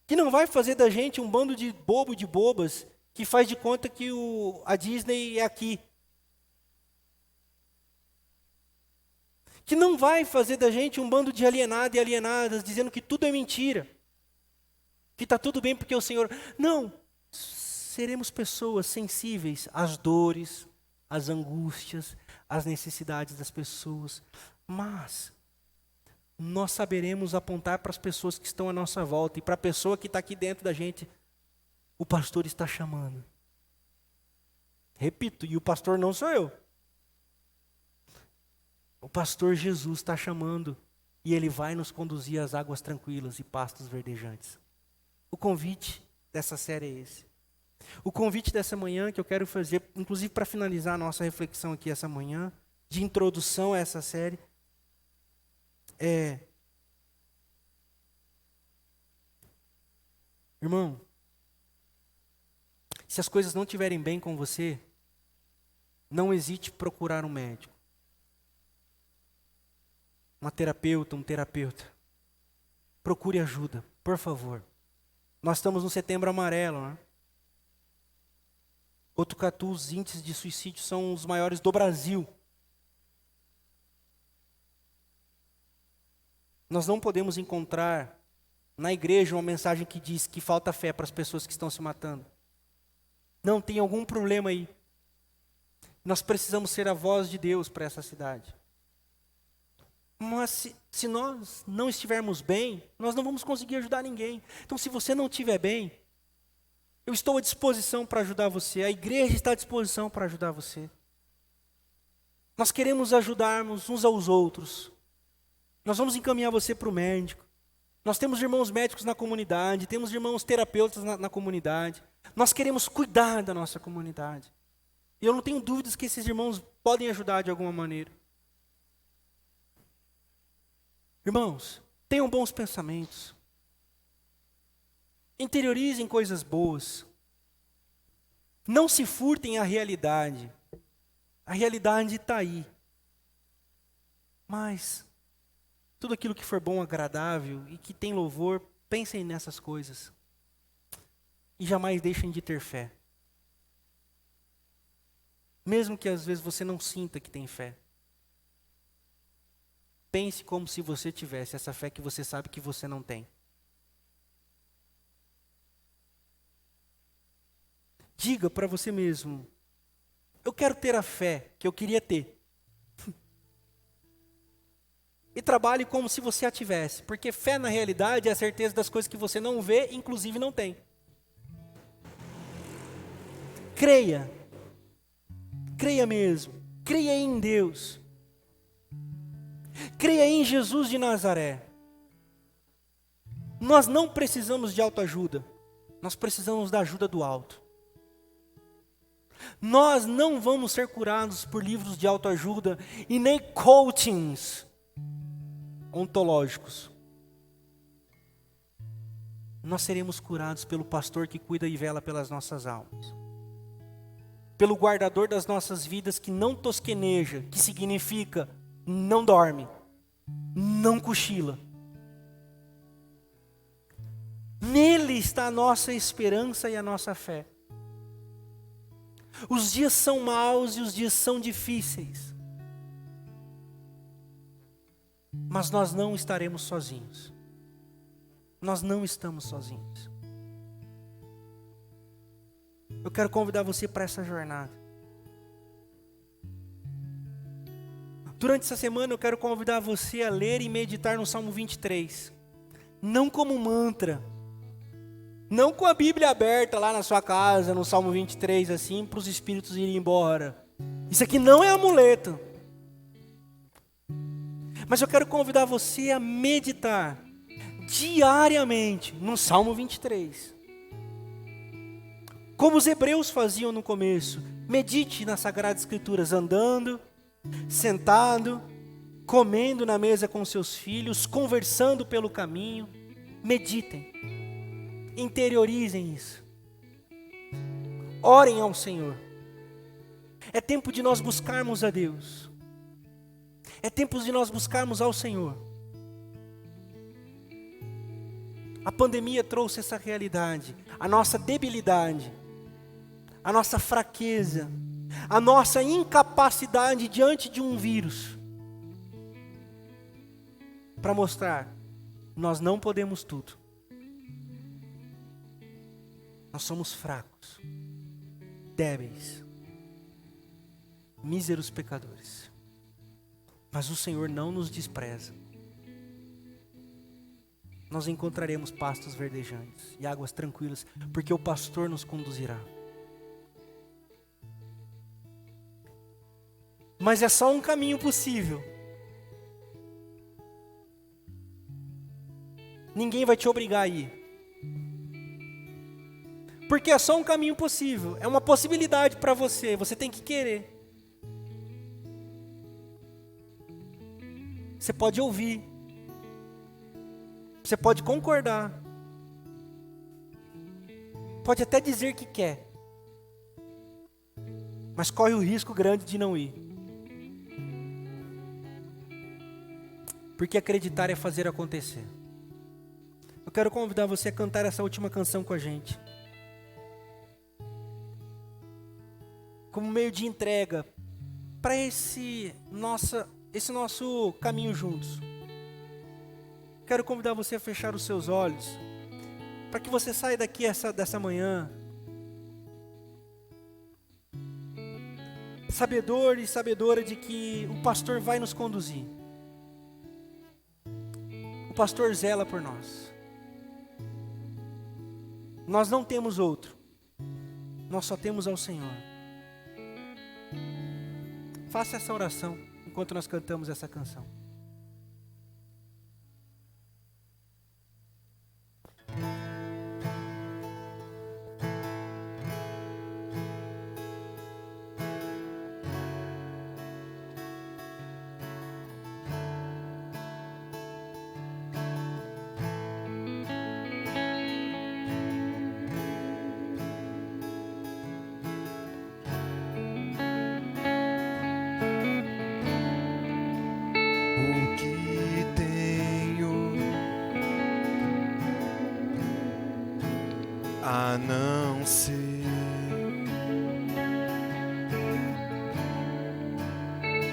que não vai fazer da gente um bando de bobo, de bobas, que faz de conta que a Disney é aqui, que não vai fazer da gente um bando de alienado e alienadas, dizendo que tudo é mentira, que está tudo bem porque o Senhor... Não, seremos pessoas sensíveis às dores, às angústias, às necessidades das pessoas, mas nós saberemos apontar para as pessoas que estão à nossa volta e para a pessoa que está aqui dentro da gente. O pastor está chamando. Repito, e o pastor não sou eu. O pastor Jesus está chamando e ele vai nos conduzir às águas tranquilas e pastos verdejantes. O convite dessa série é esse. O convite dessa manhã que eu quero fazer, inclusive para finalizar a nossa reflexão aqui essa manhã, de introdução a essa série, irmão, se as coisas não estiverem bem com você, não hesite em procurar um médico, uma terapeuta, um terapeuta. Procure ajuda, por favor. Nós estamos no Setembro Amarelo, né? Botucatu, os índices de suicídio são os maiores do Brasil. Nós não podemos encontrar na igreja uma mensagem que diz que falta fé para as pessoas que estão se matando. Não, tem algum problema aí. Nós precisamos ser a voz de Deus para essa cidade. Mas se nós não estivermos bem, nós não vamos conseguir ajudar ninguém. Então, se você não estiver bem, eu estou à disposição para ajudar você. A igreja está à disposição para ajudar você. Nós queremos ajudarmos uns aos outros. Nós vamos encaminhar você para o médico. Nós temos irmãos médicos na comunidade, temos irmãos terapeutas na comunidade. Nós queremos cuidar da nossa comunidade. E eu não tenho dúvidas que esses irmãos podem ajudar de alguma maneira. Irmãos, tenham bons pensamentos. Interiorizem coisas boas. Não se furtem à realidade. A realidade está aí. Mas tudo aquilo que for bom, agradável e que tem louvor, pensem nessas coisas. E jamais deixem de ter fé. Mesmo que às vezes você não sinta que tem fé. Pense como se você tivesse essa fé que você sabe que você não tem. Diga para você mesmo: eu quero ter a fé que eu queria ter. E trabalhe como se você a tivesse, porque fé na realidade é a certeza das coisas que você não vê, inclusive não tem. Creia. Creia mesmo. Creia em Deus. Creia em Jesus de Nazaré. Nós não precisamos de autoajuda. Nós precisamos da ajuda do alto. Nós não vamos ser curados por livros de autoajuda e nem coachings ontológicos. Nós seremos curados pelo pastor que cuida e vela pelas nossas almas. Pelo guardador das nossas vidas que não tosqueneja, que significa não dorme, não cochila. Nele está a nossa esperança e a nossa fé. Os dias são maus e os dias são difíceis. Mas nós não estaremos sozinhos. Nós não estamos sozinhos. Eu quero convidar você para essa jornada. Durante essa semana eu quero convidar você a ler e meditar no Salmo 23. Não como mantra. Não com a Bíblia aberta lá na sua casa, no Salmo 23, assim, para os espíritos irem embora. Isso aqui não é amuleto. Mas eu quero convidar você a meditar diariamente no Salmo 23. Como os hebreus faziam no começo. Medite nas Sagradas Escrituras, andando, sentado, comendo na mesa com seus filhos, conversando pelo caminho. Meditem. Interiorizem isso. Orem ao Senhor. É tempo de nós buscarmos a Deus. É tempo de nós buscarmos ao Senhor. A pandemia trouxe essa realidade, a nossa debilidade, a nossa fraqueza, a nossa incapacidade diante de um vírus, para mostrar, nós não podemos tudo. Nós somos fracos, débeis, míseros pecadores. Mas o Senhor não nos despreza. Nós encontraremos pastos verdejantes e águas tranquilas, porque o pastor nos conduzirá. Mas é só um caminho possível. Ninguém vai te obrigar a ir. Porque é só um caminho possível. É uma possibilidade para você. Você tem que querer. Você pode ouvir. Você pode concordar. Pode até dizer que quer. mas corre o risco grande de não ir. Porque acreditar é fazer acontecer. Eu quero convidar você a cantar essa última canção com a gente. Como meio de entrega para esse nosso caminho juntos. Quero convidar você a fechar os seus olhos, para que você saia daqui dessa manhã sabedor e sabedora de que o pastor vai nos conduzir. O pastor zela por nós. Nós não temos outro. Nós só temos ao Senhor. Faça essa oração enquanto nós cantamos essa canção. O que tenho a não ser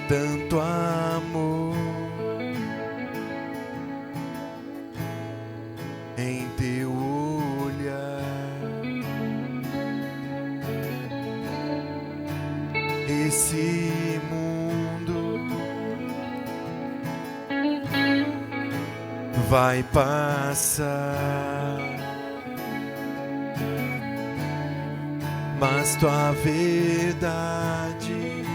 tanto amor em teu olhar, esse mundo vai passar, mas tua verdade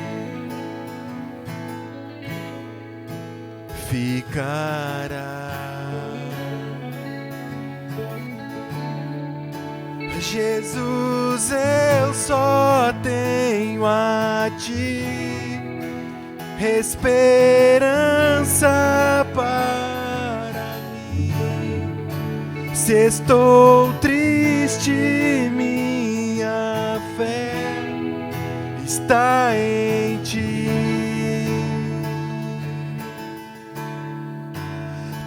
ficará. Jesus, eu só tenho a ti esperança para mim. Se estou triste, minha fé está em ti.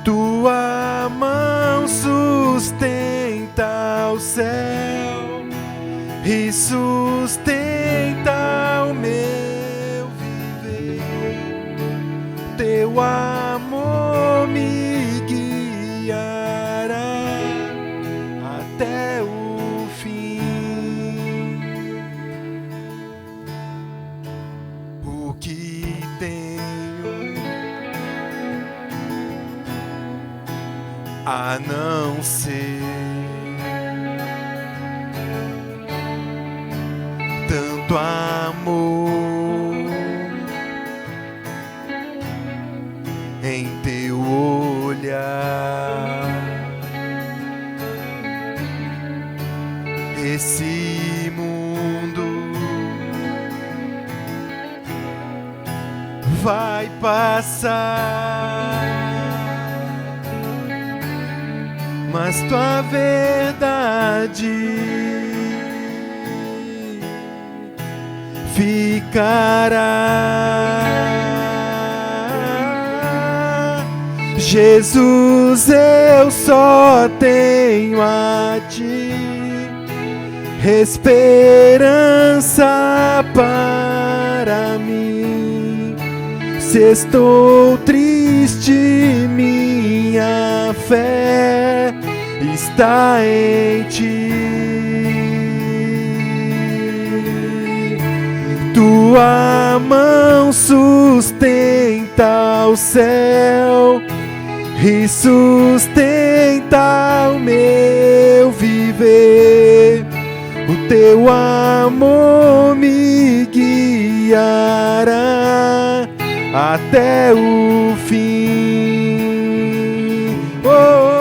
Tua mão sustenta o céu e sustenta o meu viver. Teu amor me guiará até o fim. O que tenho a não ser tanto amor em teu olhar, esse mundo vai passar, mas tua verdade ficará. Jesus, eu só tenho a ti esperança para mim. Se estou triste, minha fé está em ti. Tua mão sustenta o céu e sustenta o meu viver. O teu amor me guiará até o fim. Oh.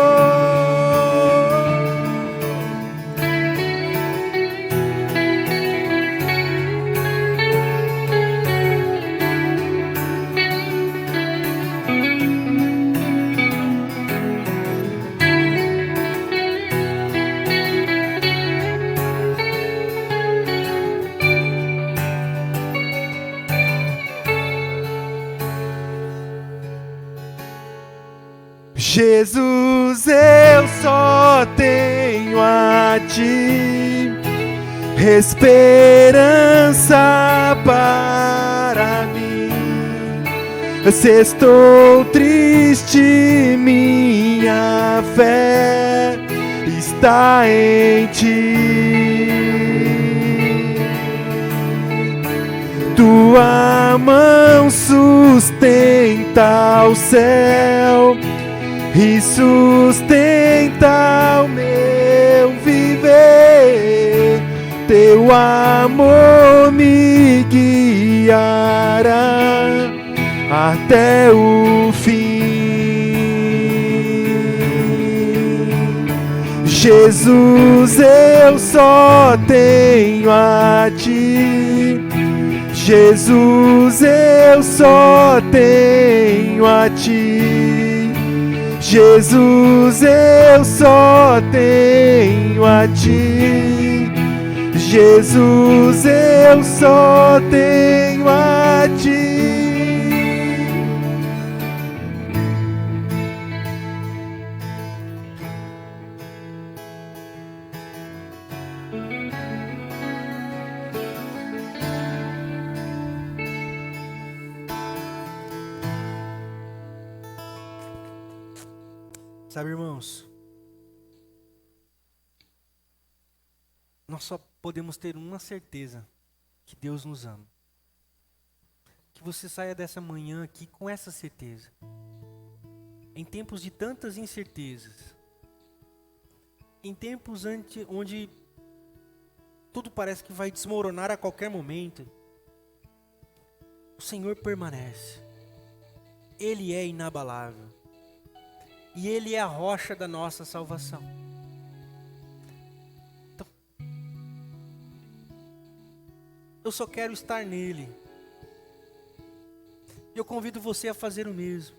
Jesus, eu só tenho a ti esperança para mim. Se estou triste, minha fé está em ti. Tua mão sustenta o céu e sustenta o meu viver. Teu amor me guiará até o fim. Jesus, eu só tenho a ti. Jesus, eu só tenho a ti. Jesus, eu só tenho a ti. Jesus, eu só tenho a ti. Sabe, irmãos, nós só podemos ter uma certeza, que Deus nos ama. Que você saia dessa manhã aqui com essa certeza. Em tempos de tantas incertezas, em tempos onde tudo parece que vai desmoronar a qualquer momento, o Senhor permanece. Ele é inabalável. E Ele é a rocha da nossa salvação. Então, eu só quero estar nele. Eu convido você a fazer o mesmo.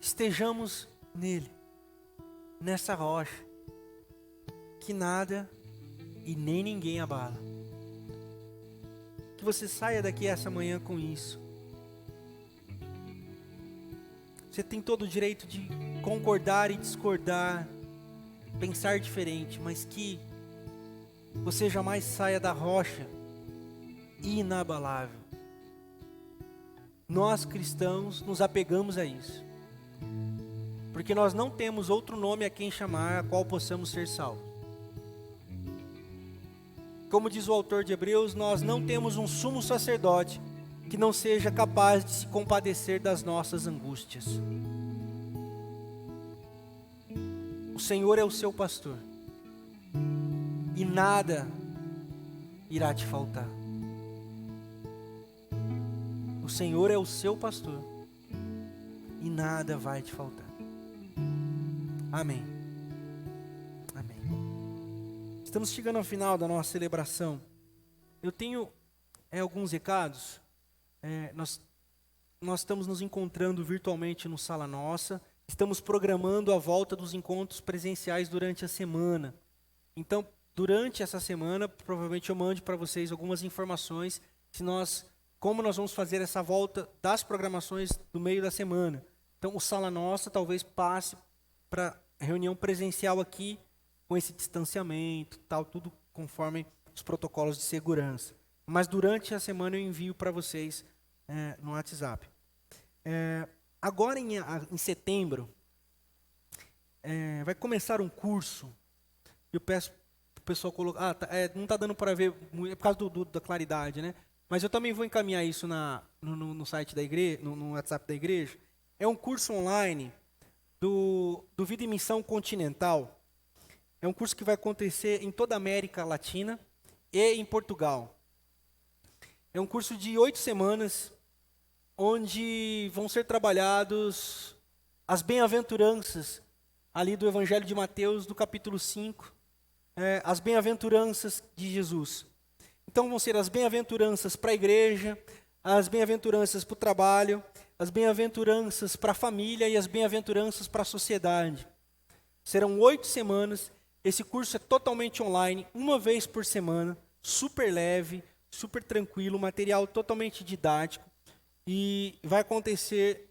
Estejamos nele, nessa rocha, que nada e nem ninguém abala. Que você saia daqui essa manhã com isso. Você tem todo o direito de concordar e discordar, pensar diferente, mas que você jamais saia da rocha inabalável. Nós cristãos nos apegamos a isso, porque nós não temos outro nome a quem chamar, a qual possamos ser salvos. Como diz o autor de Hebreus, nós não temos um sumo sacerdote que não seja capaz de se compadecer das nossas angústias. O Senhor é o seu pastor, e nada irá te faltar. O Senhor é o seu pastor, e nada vai te faltar. Amém. Amém. Estamos chegando ao final da nossa celebração. Eu tenho alguns recados. Nós estamos nos encontrando virtualmente no Sala Nossa. Estamos programando a volta dos encontros presenciais durante a semana. Então, durante essa semana, provavelmente eu mande para vocês algumas informações como nós vamos fazer essa volta das programações do meio da semana. Então, o Sala Nossa talvez passe para reunião presencial aqui, com esse distanciamento, tal, tudo conforme os protocolos de segurança. Mas durante a semana eu envio para vocês no WhatsApp. Agora em setembro, vai começar um curso. Eu peço para o pessoal colocar. Não está dando para ver, é por causa da claridade, né? Mas eu também vou encaminhar isso no site da igreja, no WhatsApp da igreja. É um curso online do Vida e Missão Continental. É um curso que vai acontecer em toda a América Latina e em Portugal. É um curso de 8 semanas, onde vão ser trabalhados as bem-aventuranças ali do Evangelho de Mateus, do capítulo 5, as bem-aventuranças de Jesus. Então vão ser as bem-aventuranças para a igreja, as bem-aventuranças para o trabalho, as bem-aventuranças para a família e as bem-aventuranças para a sociedade. Serão 8 semanas, esse curso é totalmente online, uma vez por semana, super leve, super tranquilo, material totalmente didático, e vai acontecer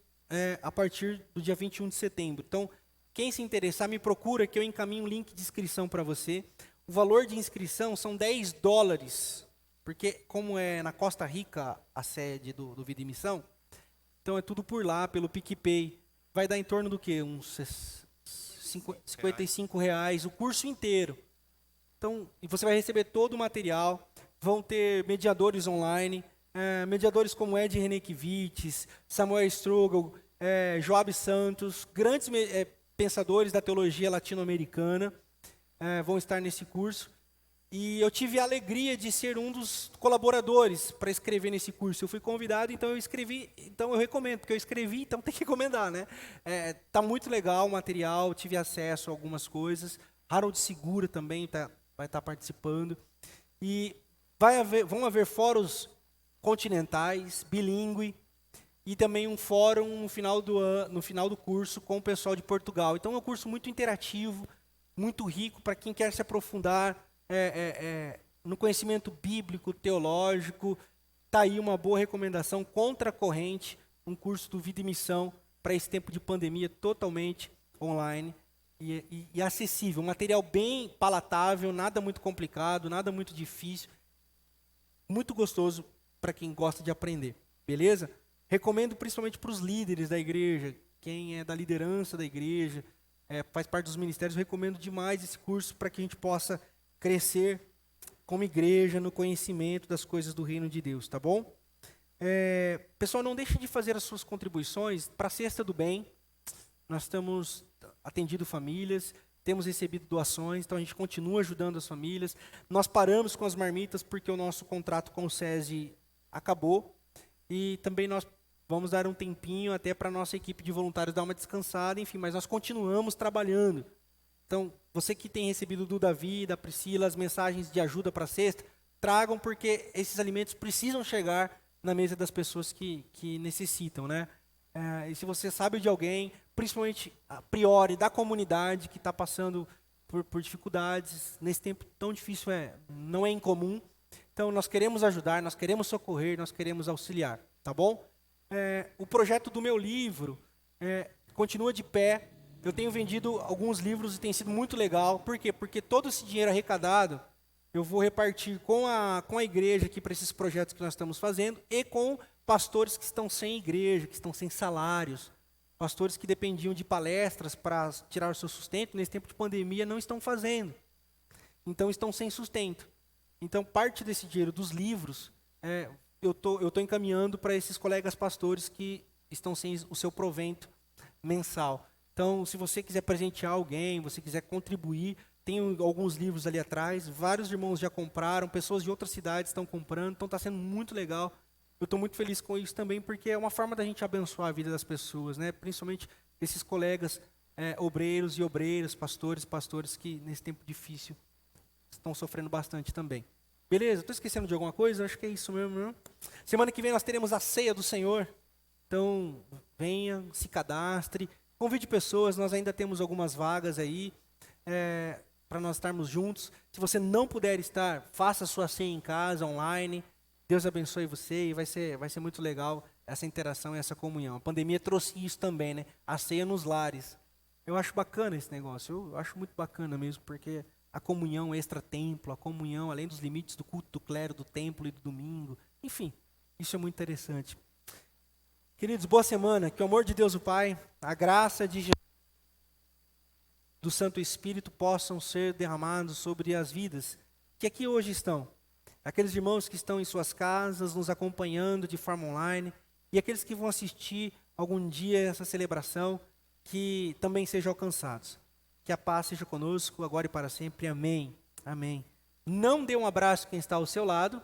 a partir do dia 21 de setembro. Então, quem se interessar, me procura que eu encaminho um link de inscrição para você. O valor de inscrição são $10, porque como é na Costa Rica a sede do Vida em Missão, então é tudo por lá, pelo PicPay. Vai dar em torno do quê? Uns R$55 o curso inteiro. Então, e você vai receber todo o material, vão ter mediadores online, mediadores como Ed Renekiewicz, Samuel Strugel, Joab Santos, grandes pensadores da teologia latino-americana vão estar nesse curso. E eu tive a alegria de ser um dos colaboradores para escrever nesse curso. Eu fui convidado, então eu escrevi, então eu recomendo, porque eu escrevi, então tem que recomendar, né? Tá muito legal o material, tive acesso a algumas coisas. Harold Segura também vai estar participando. E vão haver fóruns continentais, bilíngue, e também um fórum no final do curso com o pessoal de Portugal. Então é um curso muito interativo, muito rico para quem quer se aprofundar no conhecimento bíblico, teológico. Está aí uma boa recomendação, Contra a Corrente, um curso do Vida e Missão para esse tempo de pandemia, totalmente online e acessível. Um material bem palatável, nada muito complicado, nada muito difícil. Muito gostoso para quem gosta de aprender, beleza? Recomendo principalmente para os líderes da igreja, quem é da liderança da igreja, faz parte dos ministérios, recomendo demais esse curso para que a gente possa crescer como igreja no conhecimento das coisas do reino de Deus, tá bom? Pessoal, não deixe de fazer as suas contribuições para a Cesta do Bem. Nós estamos atendido famílias, temos recebido doações, então a gente continua ajudando as famílias. Nós paramos com as marmitas porque o nosso contrato com o SESI acabou e também nós vamos dar um tempinho até para a nossa equipe de voluntários dar uma descansada, enfim, mas nós continuamos trabalhando. Então, você que tem recebido do Davi, da Priscila, as mensagens de ajuda para a cesta, tragam porque esses alimentos precisam chegar na mesa das pessoas que necessitam, né? E se você sabe de alguém, principalmente a priori da comunidade que está passando por dificuldades, nesse tempo tão difícil não é incomum. Então, nós queremos ajudar, nós queremos socorrer, nós queremos auxiliar, tá bom? O projeto do meu livro continua de pé. Eu tenho vendido alguns livros e tem sido muito legal. Por quê? Porque todo esse dinheiro arrecadado eu vou repartir com a igreja aqui para esses projetos que nós estamos fazendo e com pastores que estão sem igreja, que estão sem salários, pastores que dependiam de palestras para tirar o seu sustento, nesse tempo de pandemia não estão fazendo. Então estão sem sustento. Então parte desse dinheiro dos livros eu tô encaminhando para esses colegas pastores que estão sem o seu provento mensal. Então, se você quiser presentear alguém, você quiser contribuir, tem alguns livros ali atrás, vários irmãos já compraram, pessoas de outras cidades estão comprando, então está sendo muito legal. Eu estou muito feliz com isso também, porque é uma forma da gente abençoar a vida das pessoas, né? Principalmente esses colegas obreiros e obreiras, pastores que nesse tempo difícil estão sofrendo bastante também. Beleza? Estou esquecendo de alguma coisa? Acho que é isso mesmo, não? Semana que vem nós teremos a Ceia do Senhor, então venha, se cadastre, convide pessoas, nós ainda temos algumas vagas aí para nós estarmos juntos. Se você não puder estar, faça a sua ceia em casa, online. Deus abençoe você e vai ser muito legal essa interação e essa comunhão. A pandemia trouxe isso também, né? A ceia nos lares. Eu acho bacana esse negócio, eu acho muito bacana mesmo, porque a comunhão extra-templo, a comunhão além dos limites do culto do clero, do templo e do domingo. Enfim, isso é muito interessante. Queridos, boa semana. Que o amor de Deus o Pai, a graça de Jesus, do Santo Espírito possam ser derramados sobre as vidas que aqui hoje estão. Aqueles irmãos que estão em suas casas, nos acompanhando de forma online, e aqueles que vão assistir algum dia essa celebração, que também sejam alcançados. Que a paz seja conosco, agora e para sempre. Amém. Amém. Não dê um abraço a quem está ao seu lado,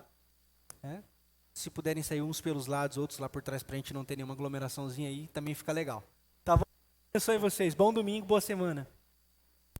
se puderem sair uns pelos lados, outros lá por trás, para a gente não ter nenhuma aglomeraçãozinha aí, também fica legal. Tá bom? Abençoe vocês. Bom domingo, boa semana.